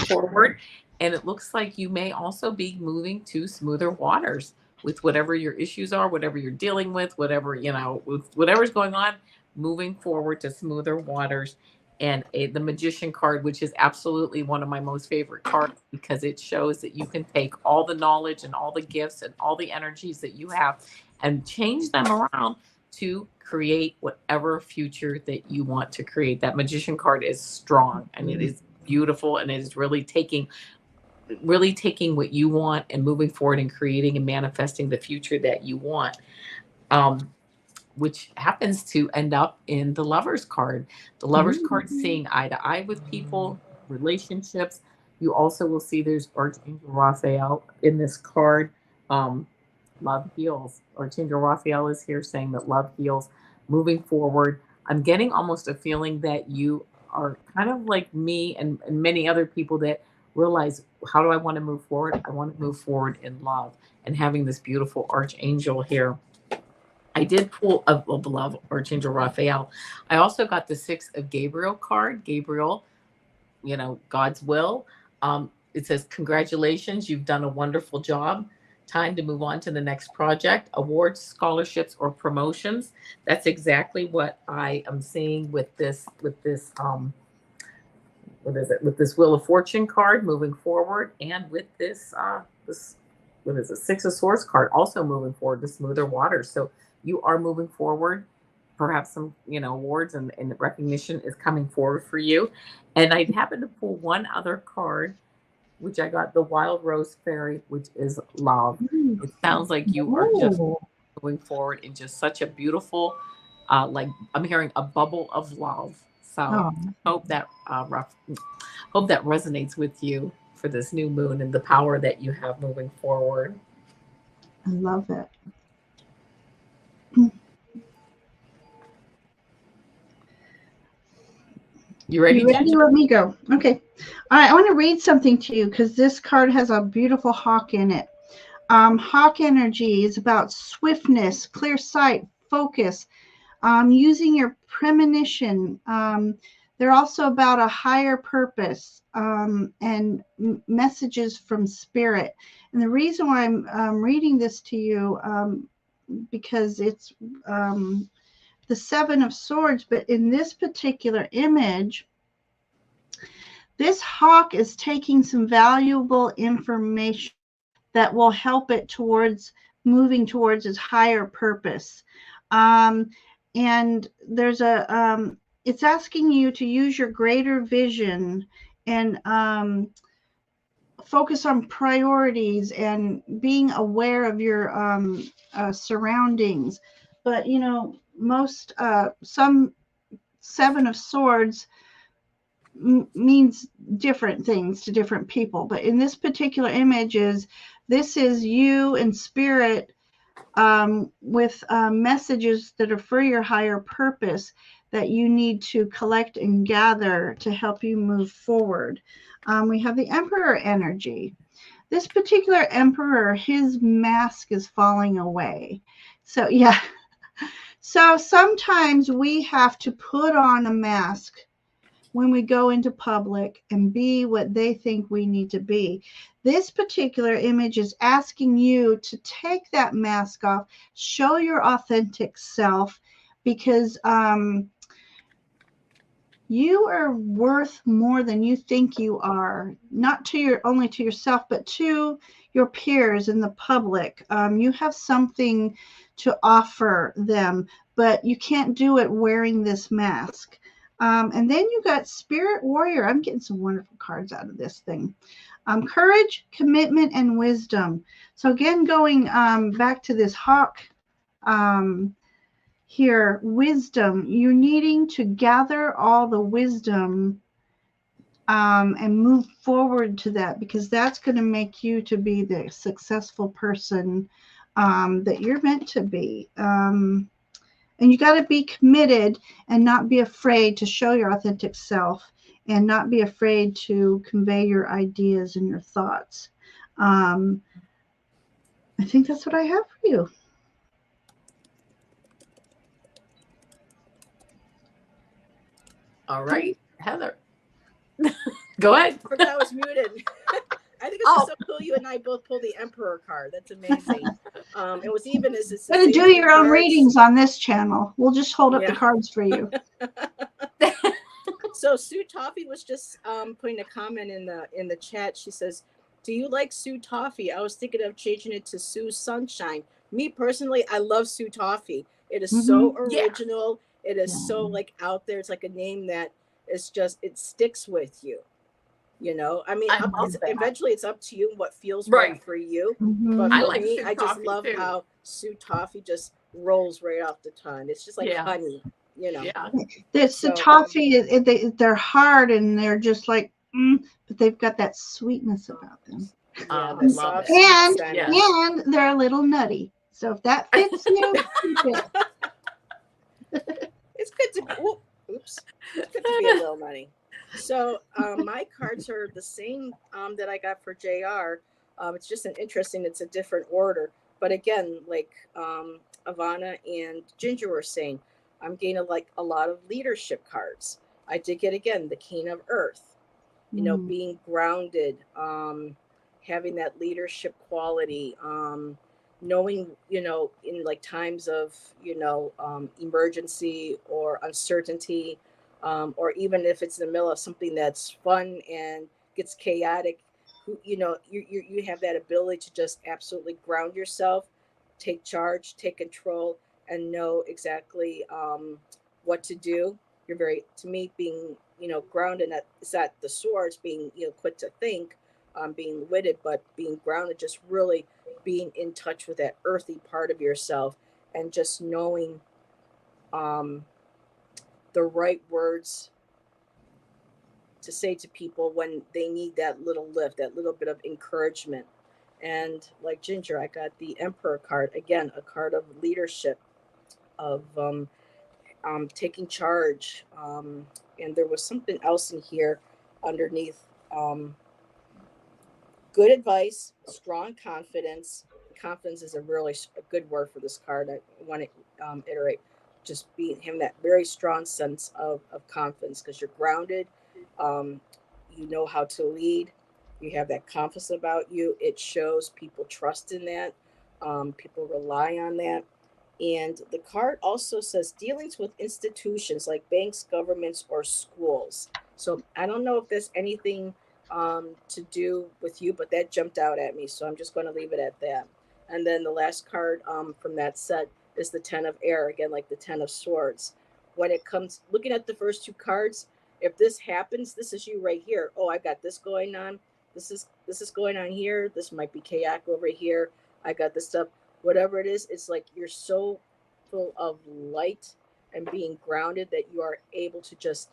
forward. And it looks like you may also be moving to smoother waters with whatever your issues are, whatever you're dealing with, whatever, with whatever's going on, moving forward to smoother waters. And the Magician card, which is absolutely one of my most favorite cards, because it shows that you can take all the knowledge and all the gifts and all the energies that you have and change them around to create whatever future that you want to create. That Magician card is strong and it is beautiful, and it is really taking what you want and moving forward and creating and manifesting the future that you want, which happens to end up in the Lover's card. The Lover's card, seeing eye to eye with people, relationships. You also will see there's Archangel Raphael in this card. Love heals. Archangel Raphael is here saying that love heals. Moving forward, I'm getting almost a feeling that you are kind of like me and many other people that realize, how do I want to move forward? I want to move forward in love, and having this beautiful Archangel here. I did pull a love Archangel Raphael. I also got the 6 of Gabriel card. Gabriel, God's will. It says, congratulations, you've done a wonderful job. Time to move on to the next project. Awards, scholarships, or promotions. That's exactly what I am seeing with this what is it? With this Wheel of Fortune card moving forward, and with this what is it? 6 of Swords card also moving forward to smoother waters. So you are moving forward perhaps some, awards and the recognition is coming forward for you. And I happened to pull one other card, which I got the Wild Rose Fairy, which is love. It sounds like you are just Oh, moving forward in just such a beautiful, like I'm hearing a bubble of love. So oh, hope that hope that resonates with you for this new moon and the power that you have moving forward. I love it. You ready, You ready? Ginger? Let me go. Okay. All right. I want to read something to you because this card has a beautiful hawk in it. Hawk energy is about swiftness, clear sight, focus, using your premonition. They're also about a higher purpose and messages from spirit. And the reason why I'm reading this to you because it's the Seven of Swords, but in this particular image, this hawk is taking some valuable information that will help it towards moving towards its higher purpose. And there's it's asking you to use your greater vision and focus on priorities and being aware of your surroundings. But, most, some Seven of Swords means different things to different people. But in this particular image this is you and spirit with messages that are for your higher purpose that you need to collect and gather to help you move forward. We have the Emperor energy. This particular Emperor, his mask is falling away. So, yeah. So sometimes we have to put on a mask when we go into public and be what they think we need to be. This particular image is asking you to take that mask off, show your authentic self, because you are worth more than you think you are, not to only to yourself, but to your peers in the public. You have something to offer them, but you can't do it wearing this mask. And then you got Spirit Warrior. I'm getting some wonderful cards out of this thing. Courage, commitment, and wisdom. So again, going back to this hawk here, wisdom. You're needing to gather all the wisdom and move forward to that, because that's going to make you to be the successful person that you're meant to be. And you got to be committed and not be afraid to show your authentic self and not be afraid to convey your ideas and your thoughts. I think that's what I have for you. All right, Heather. Go ahead. I forgot I was muted. I think it's just so cool you and I both pulled the Emperor card. That's amazing. It was even as it's Going to do your own readings on this channel. We'll just hold up the cards for you. So Sue Toffee was just putting a comment in the chat. She says, "Do you like Sue Toffee? I was thinking of changing it to Sue Sunshine. Me personally, I love Sue Toffee. It is so original. Yeah. It is so like out there. It's like a name that is just, it sticks with you. I mean, eventually it's up to you what feels right for you. But for me, I just love how Sue Toffee just rolls right off the tongue. It's just like honey, Yeah. The toffee, they're hard and they're just like, but they've got that sweetness about them. And they're a little nutty. So if that fits you, keep it. It's good to oops. It's good to be a little nutty. So my cards are the same that I got for JR. It's just it's a different order. But again, like Avana and Ginger were saying, I'm getting like a lot of leadership cards. I did get, again, the King of Earth, being grounded, having that leadership quality, knowing, in like times of, emergency or uncertainty, or even if it's in the middle of something that's fun and gets chaotic, you have that ability to just absolutely ground yourself, take charge, take control, and know exactly what to do. You're very, to me, being, grounded at, is at the source, being, quick to think, being witted, but being grounded, just really being in touch with that earthy part of yourself, and just knowing um, the right words to say to people when they need that little lift, that little bit of encouragement. And like Ginger, I got the Emperor card, again, a card of leadership, of taking charge. And there was something else in here underneath. Good advice, strong confidence. Confidence is a really a good word for this card. I want to iterate, just being him that very strong sense of confidence, because you're grounded. Um, you know how to lead. You have that confidence about you. It shows people trust in that. People rely on that. And the card also says dealings with institutions like banks, governments, or schools. So I don't know if there's anything to do with you, but that jumped out at me. So I'm just going to leave it at that. And then the last card from that set is the Ten of Air, again, like the Ten of Swords. When it comes looking at the first two cards, if this happens, this is you right here. Oh, I got this going on. This is going on here. This might be chaotic over here. I got this stuff. Whatever it is, it's like you're so full of light and being grounded that you are able to just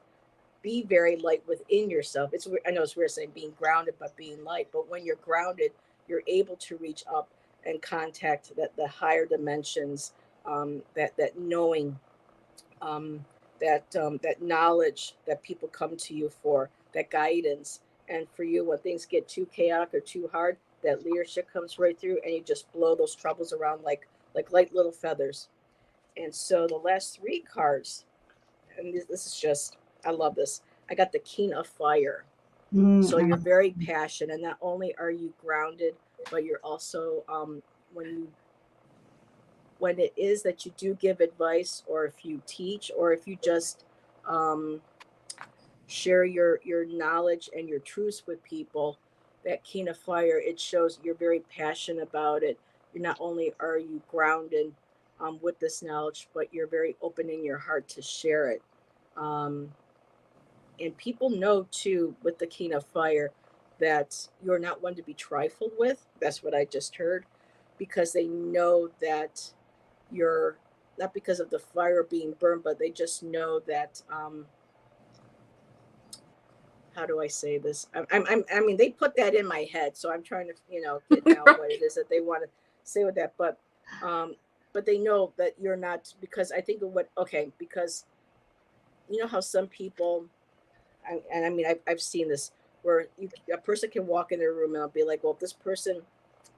be very light within yourself. It's, I know it's weird saying being grounded but being light, but when you're grounded, you're able to reach up and contact that the higher dimensions, that knowing, that knowledge that people come to you for, that guidance. And for you, when things get too chaotic or too hard, that leadership comes right through, and you just blow those troubles around like light little feathers. And so the last three cards, and this is just, I love this. I got the King of Fire. So you're very passionate, and not only are you grounded, but you're also when you when it is that you do give advice, or if you teach, or if you just um, share your knowledge and your truths with people, that King of Fire, it shows you're very passionate about it. You're not only are you grounded with this knowledge, but you're very open in your heart to share it. Um, and people know too, with the King of Fire, that you're not one to be trifled with. That's what I just heard, because they know that you're not, because of the fire being burned, but they just know that how do I say this? I mean, they put that in my head, so I'm trying to, get out what it is that they want to say with that. Um, but they know that you're not, because I think of what, okay, because you know how some people, and I mean, I've seen this where a person can walk in their room and I'll be like, well, this person,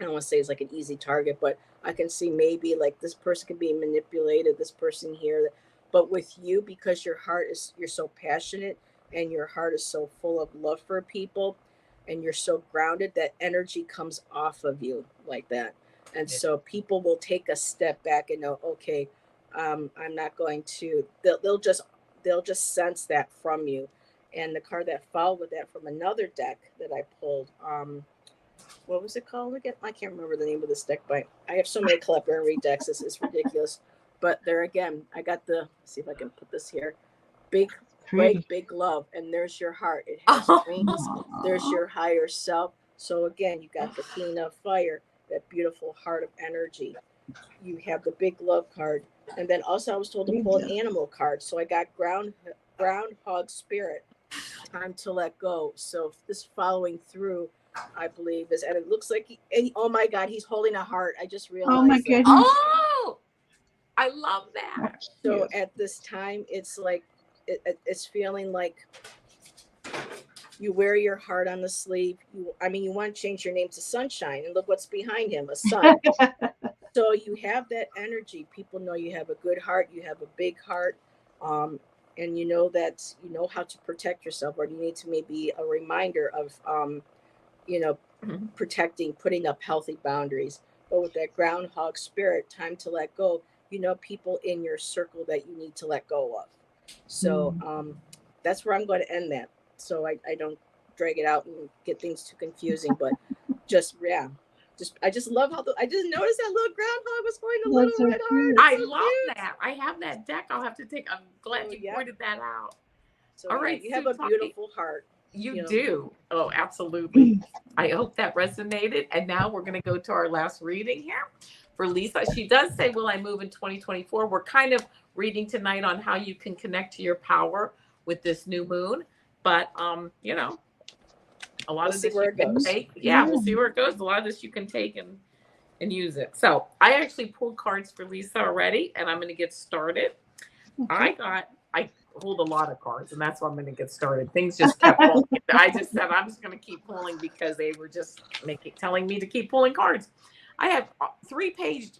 I don't want to say it's like an easy target, but I can see maybe like this person can be manipulated, this person here. But with you, because your heart is, you're so passionate, and your heart is so full of love for people, and you're so grounded, that energy comes off of you like that. And so people will take a step back and know, okay, I'm not going to, they'll just sense that from you. And the card that followed with that from another deck that I pulled, what was it called again? I can't remember the name of this deck, but I have so many Clefairy decks. This is ridiculous. But there again, I got the, let's see if I can put this here. Big break, big love. And there's your heart. It has wings. There's your higher self. So again, you got the King of Fire, that beautiful heart of energy. You have the big love card. And then also I was told to pull an animal card. So I got groundhog spirit, time to let go. So this following through, I believe, is, and it looks like oh my God, he's holding a heart. I just realized. Oh my that. goodness. Oh, I love that. So at this time, it's like it's feeling like you wear your heart on the sleeve. I mean, you want to change your name to Sunshine, and look what's behind him, a sun. So you have that energy. People know you have a good heart. You have a big heart. And you know that you know how to protect yourself, or you need to maybe a reminder of protecting, putting up healthy boundaries. But with that groundhog spirit, time to let go, people in your circle that you need to let go of. So that's where I'm going to end that, so I don't drag it out and get things too confusing. But just, yeah. I just love how I just noticed that little groundhog was going a That's little so red heart. cute. It's I so love cute. that. I have that deck. I'll have to take. I'm glad Oh, you yeah. pointed that out. So All yeah, right, you have Sue, a beautiful heart. You you know. do. Oh, absolutely. I hope that resonated. And now we're going to go to our last reading here for Lisa. She does say, "Will I move in 2024?" We're kind of reading tonight on how you can connect to your power with this new moon. But you know, a lot We'll of see this where you it can goes. take. Yeah, we'll see where it goes. A lot of this you can take and use it. So I actually pulled cards for Lisa already, and I'm going to get started. Okay. I pulled a lot of cards, and that's why I'm going to get started. Things just kept pulling. I just said I'm just going to keep pulling because they were just telling me to keep pulling cards. I have 3 page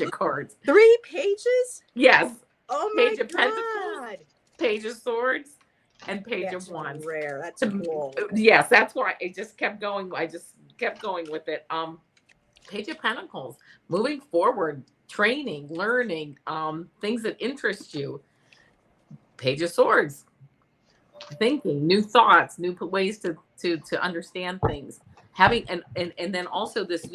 of cards. 3 pages? Yes. Oh my Page of Pentacles, God. Page of Swords, and Page That's of Wands. rare. That's cool. Yes, that's why it just kept going. I just kept going with it. Page of Pentacles, moving forward, training, learning, things that interest you. Page of Swords, thinking, new thoughts, new ways to understand things. Having and then also this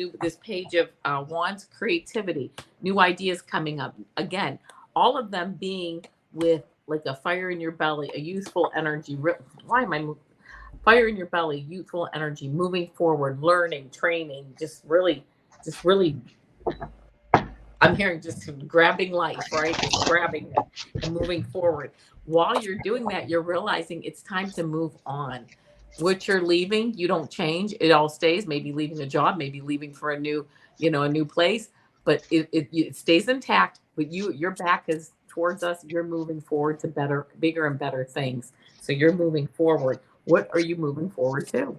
page of Wands, creativity, new ideas coming up. Again, all of them being with like a fire in your belly, a youthful energy. Why am I fire in your belly, youthful energy, moving forward, learning, training, just really I'm hearing just grabbing life, right? Just grabbing it and moving forward. While you're doing that, you're realizing it's time to move on. What you're leaving, you don't change. It all stays. Maybe leaving a job, maybe leaving for a new, a new place, but it stays intact. But your back is towards us. You're moving forward to better, bigger and better things. So you're moving forward. What are you moving forward to?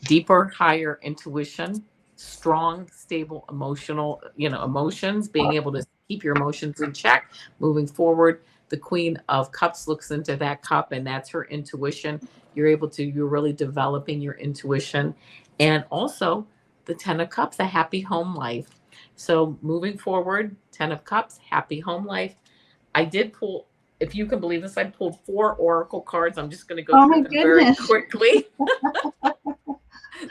Deeper, higher intuition, strong, stable emotions, being able to keep your emotions in check, moving forward. The Queen of Cups looks into that cup, and that's her intuition. You're really developing your intuition. And also the Ten of Cups, a happy home life. So moving forward, Ten of Cups, happy home life. I did pull, if you can believe this, I pulled 4 oracle cards. I'm just going to go Oh through my them very goodness. quickly.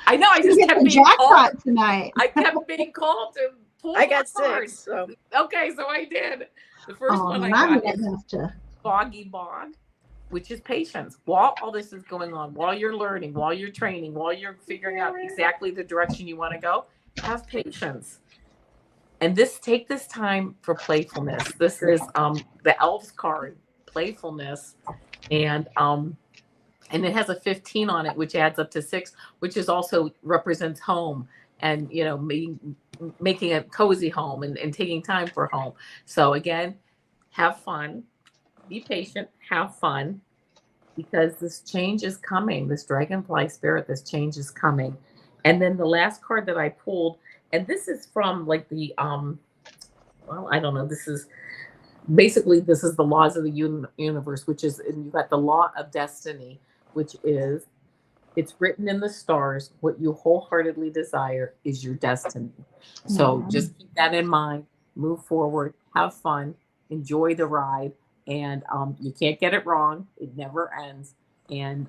I know. I You just get kept the being called. jackpot tonight. I kept being called to pull I more got 6. cards. So Okay, so I did. The first Oh, one I and I'm got gonna is have to. Boggy Bog, which is patience. While all this is going on, while you're learning, while you're training, while you're figuring out exactly the direction you want to go, have patience. And take this time for playfulness. This is the Elves card, playfulness, and it has a 15 on it, which adds up to 6, which is also represents home and making a cozy home and taking time for home. So again, have fun, be patient, have fun, because this change is coming. This dragonfly spirit, this change is coming. And then the last card that I pulled, and this is from like the well, I don't know. This is the laws of the universe, which is, and you've got the law of destiny, which is, it's written in the stars. What you wholeheartedly desire is your destiny. So just keep that in mind. Move forward. Have fun. Enjoy the ride. And you can't get it wrong. It never ends. And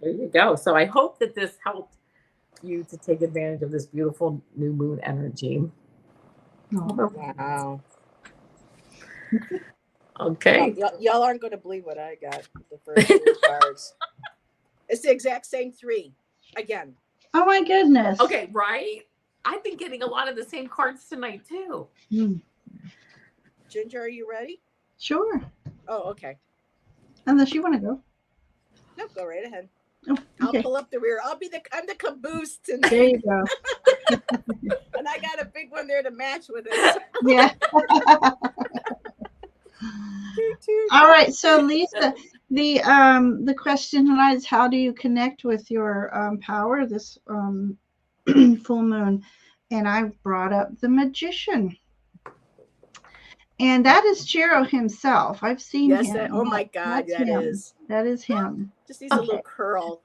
there you go. So I hope that this helped you to take advantage of this beautiful new moon energy. wow. Okay. Y'all aren't going to believe what I got. The first 3 cards. It's the exact same 3 again. Oh my goodness. Okay, right? I've been getting a lot of the same cards tonight too. Ginger, are you ready? Sure. Oh, okay. Unless you want to go. No, go right ahead. Oh, okay. I'll pull up the rear. I'm the caboose tonight. There you go. And I got a big one there to match with it. Yeah. All right. So Lisa, the question tonight is, how do you connect with your power this full moon? And I brought up the Magician. And that is Chiro himself. I've seen him. Oh my God, That's him. is. That is him. Just needs a little curl.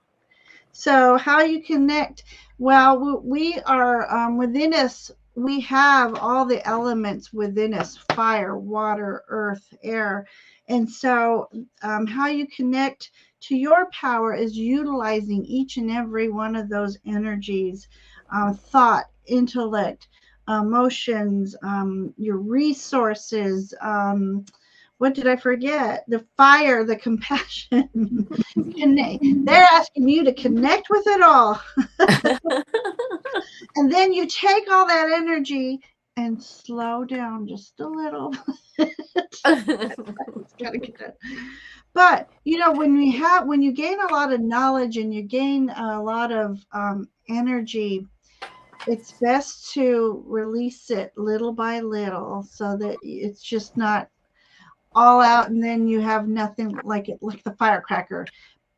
So how you connect? Well, we are within us. We have all the elements within us: fire, water, earth, air. And so how you connect to your power is utilizing each and every one of those energies thought, intellect, emotions, your resources. What did I forget? The fire, the compassion. They're asking you to connect with it all. And then you take all that energy and slow down just a little. But when you gain a lot of knowledge and you gain a lot of energy, it's best to release it little by little so that it's just not all out, and then you have nothing like the firecracker.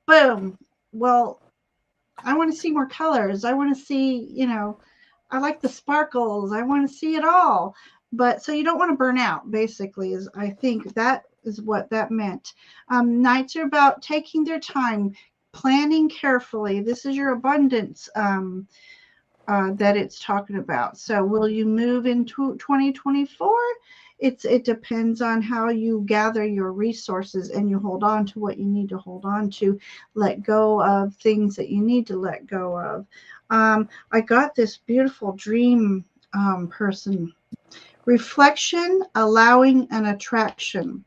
Boom. Well, I want to see more colors. I want to see, I like the sparkles. I want to see it all. But so you don't want to burn out, basically, is I think that is what that meant. Nights are about taking their time, planning carefully. This is your abundance that it's talking about. So will you move into 2024? It depends on how you gather your resources and you hold on to what you need to hold on to, let go of things that you need to let go of. I got this beautiful dream person. Reflection, allowing, and attraction.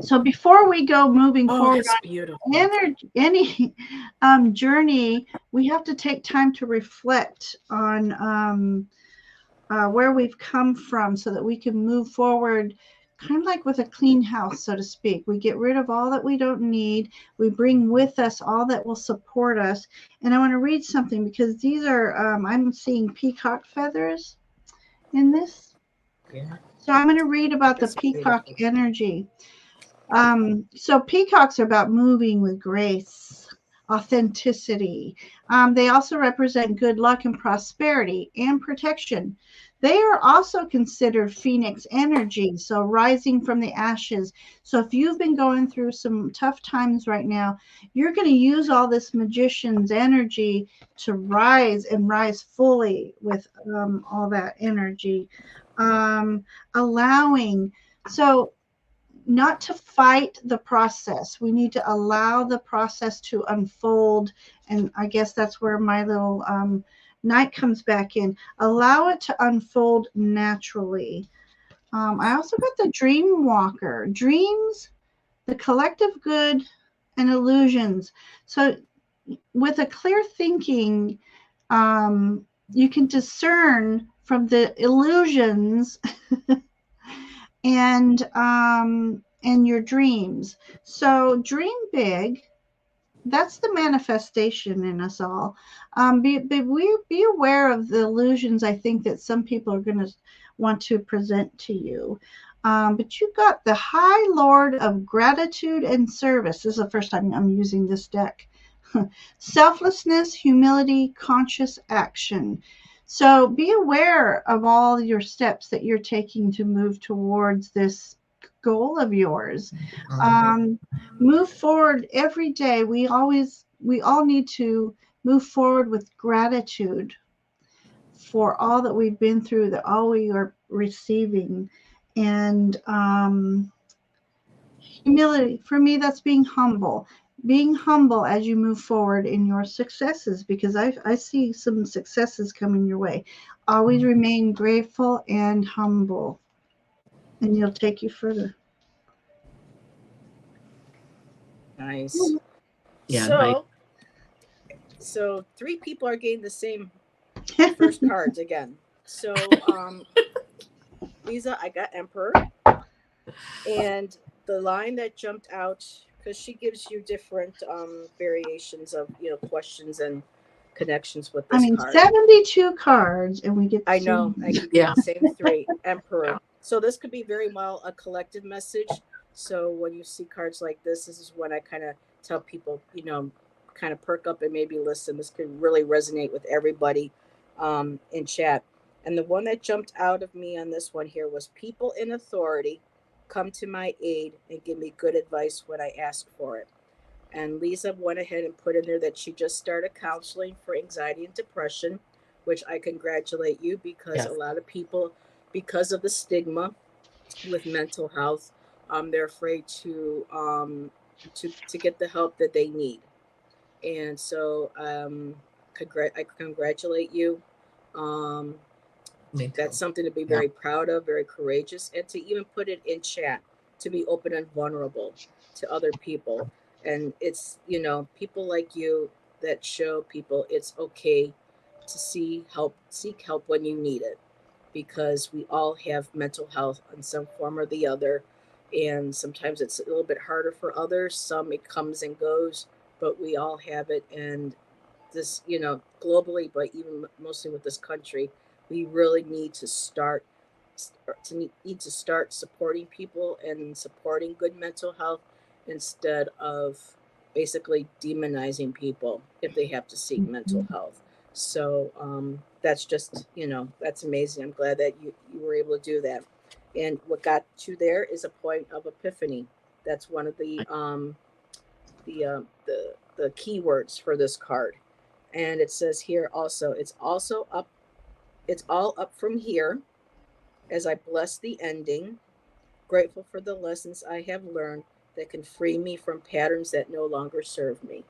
So before we go moving forward that's beautiful. on any journey, we have to take time to reflect on where we've come from so that we can move forward kind of like with a clean house, so to speak. We get rid of all that we don't need. We bring with us all that will support us. And I want to read something because these are, I'm seeing peacock feathers in this. Yeah. So I'm going to read about That's the peacock beautiful. energy. So peacocks are about moving with grace, authenticity. They also represent good luck and prosperity and protection. They are also considered phoenix energy, so rising from the ashes. So if you've been going through some tough times right now, you're going to use all this magician's energy to rise and rise fully with all that energy. Allowing. So not to fight the process. We need to allow the process to unfold. And I guess that's where my little night comes back in. Allow it to unfold naturally. I also got the dream walker. Dreams, the collective good, and illusions. So with a clear thinking, you can discern from the illusions and your dreams. So dream big. That's the manifestation in us all. Be aware of the illusions I think that some people are going to want to present to you. But you've got the High Lord of Gratitude and Service. This is the first time I'm using this deck. Selflessness, humility, conscious action. So be aware of all your steps that you're taking to move towards this goal of yours. Move forward every day. We all need to move forward with gratitude for all that we've been through, that all we are receiving. And humility, for me, that's being humble. Being humble as you move forward in your successes, because I see some successes coming your way. Always remain grateful and humble, and you'll take you further. Nice. Yeah. So 3 people are getting the same first cards again. So Lisa, I got Emperor, and the line that jumped out, because she gives you different variations of questions and connections with this card. 72 cards, and we get. I know. I keep getting the same 3. Emperor. So this could be very well a collective message. So when you see cards like this is when I kind of tell people, kind of perk up and maybe listen. This could really resonate with everybody in chat. And the one that jumped out of me on this one here was people in authority come to my aid and give me good advice when I ask for it. And Lisa went ahead and put in there that she just started counseling for anxiety and depression, which I congratulate you, because a lot of people, because of the stigma with mental health, they're afraid to get the help that they need. And so I congratulate you. Um, Me too. that's something to be Yeah. very proud of, very courageous, and to even put it in chat, to be open and vulnerable to other people. And it's, people like you that show people it's okay to seek help when you need it, because we all have mental health in some form or the other. And sometimes it's a little bit harder for others. Some it comes and goes, but we all have it. And this, globally, but even mostly with this country, we really need to start supporting people and supporting good mental health, instead of basically demonizing people if they have to seek mental health. So that's just, that's amazing. I'm glad that you were able to do that. And what got you there is a point of epiphany. That's one of the keywords for this card. And it says here also, it's all up from here, as I bless the ending, grateful for the lessons I have learned that can free me from patterns that no longer serve me.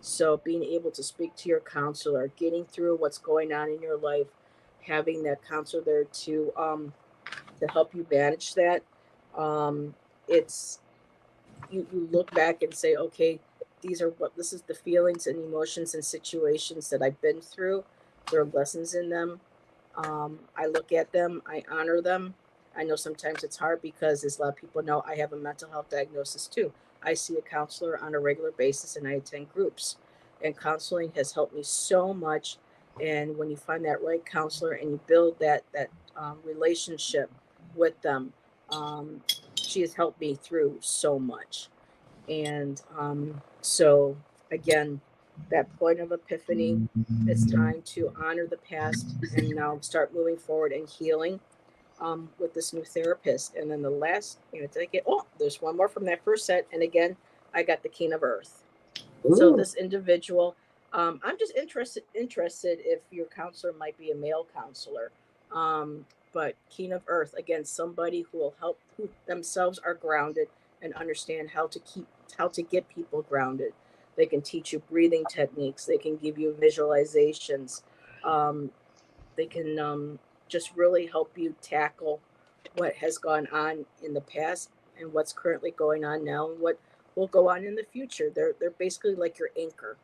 So being able to speak to your counselor, getting through what's going on in your life, having that counselor there to help you manage that. It's you look back and say, okay, this is the feelings and emotions and situations that I've been through. There are lessons in them. I look at them, I honor them. I know sometimes it's hard because, as a lot of people know, I have a mental health diagnosis too. I see a counselor on a regular basis and I attend groups. And counseling has helped me so much. And when you find that right counselor and you build that relationship with them, um, she has helped me through so much. And so, again, that point of epiphany, it's time to honor the past and now start moving forward and healing with this new therapist. And then the last, did I get? Oh, there's one more from that first set. And again, I got the King of Earth. So Ooh. this individual, I'm just interested if your counselor might be a male counselor. But King of Earth, again, somebody who will help, who themselves are grounded and understand how to get people grounded. They can teach you breathing techniques. They can give you visualizations. Um, they can just really help you tackle what has gone on in the past and what's currently going on now and what will go on in the future. They're basically like your anchor.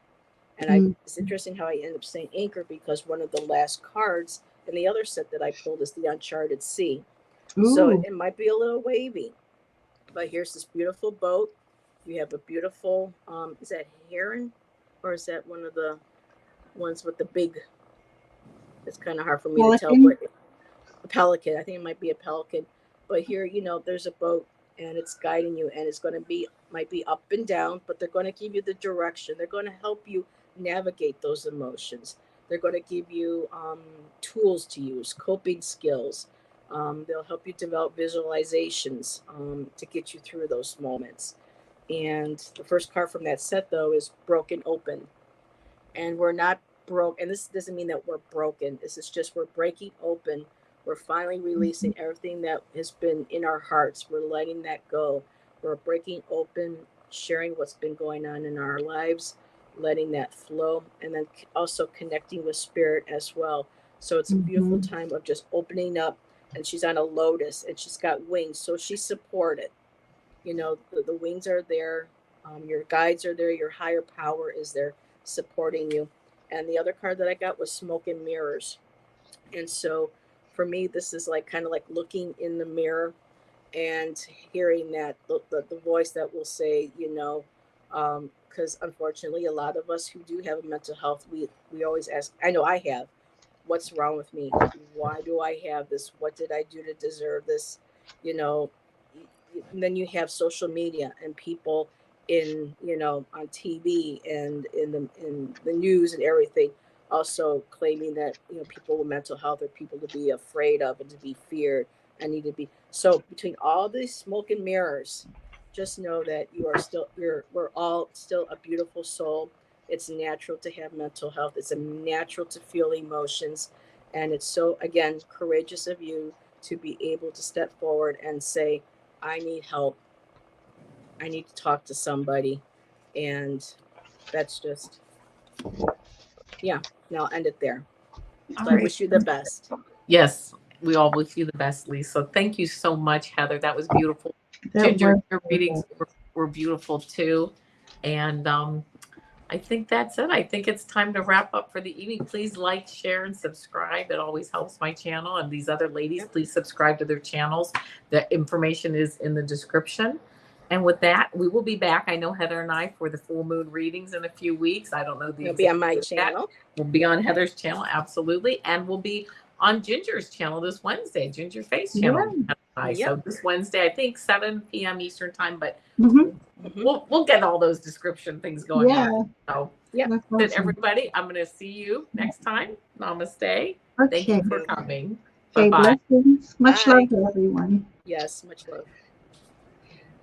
And it's interesting how I end up saying anchor, because one of the last cards in the other set that I pulled is the Uncharted Sea. So Ooh. it might be a little wavy, but here's this beautiful boat. You have a beautiful, is that heron, or is that one of the ones with the big? It's kind of hard for me to tell, Pelican. but a pelican. I think it might be a pelican. But here, there's a boat and it's guiding you, and it's going to be, might be up and down, but they're going to give you the direction. They're going to help you navigate those emotions. They're going to give you tools to use, coping skills. They'll help you develop visualizations to get you through those moments. And the first card from that set, though, is Broken Open. And we're not broke, and this doesn't mean that we're broken. This is just, we're breaking open. We're finally releasing everything that has been in our hearts. We're letting that go. We're breaking open, sharing what's been going on in our lives, letting that flow, and then also connecting with spirit as well. So it's a beautiful Mm-hmm. time of just opening up. And she's on a lotus and she's got wings, so she's supported. The wings are there, your guides are there, your higher power is there supporting you. And the other card that I got was Smoke and Mirrors. And so for me, this is like kind of like looking in the mirror and hearing that the voice that will say, because unfortunately, a lot of us who do have a mental health, we always ask. I know I have. What's wrong with me? Why do I have this? What did I do to deserve this? You know, and then you have social media and people on TV and in the news and everything, also claiming that people with mental health are people to be afraid of and to be feared and need to be. So between all these smoke and mirrors, just know that we're all still a beautiful soul. It's natural to have mental health. It's a natural to feel emotions. And it's so, again, courageous of you to be able to step forward and say, I need help. I need to talk to somebody. And that's just yeah, and I'll end it there. All So I right. wish you the best. Yes, we all wish you the best, Lisa. Thank you so much, Heather. That was beautiful. That Ginger, was your readings were beautiful too. And I think that's it. I think it's time to wrap up for the evening. Please like, share, and subscribe. It always helps my channel. And these other ladies, please subscribe to their channels. The information is in the description. And with that, we will be back. I know Heather and I for the full moon readings in a few weeks. I don't know the It'll be on exact my date of that. channel. We'll be on Heather's channel, absolutely. And we'll be on Ginger's channel this Wednesday, Ginger Face channel. Yep. So this Wednesday, I think 7 p.m. Eastern time, but Mhm. we'll get all those description things going Yeah. on. So Yep. That's then awesome. everybody, I'm going to see you next time. Namaste. Thank Okay. you for coming. Okay, Bye-bye. blessings. Much Bye. love to everyone. Yes, much love.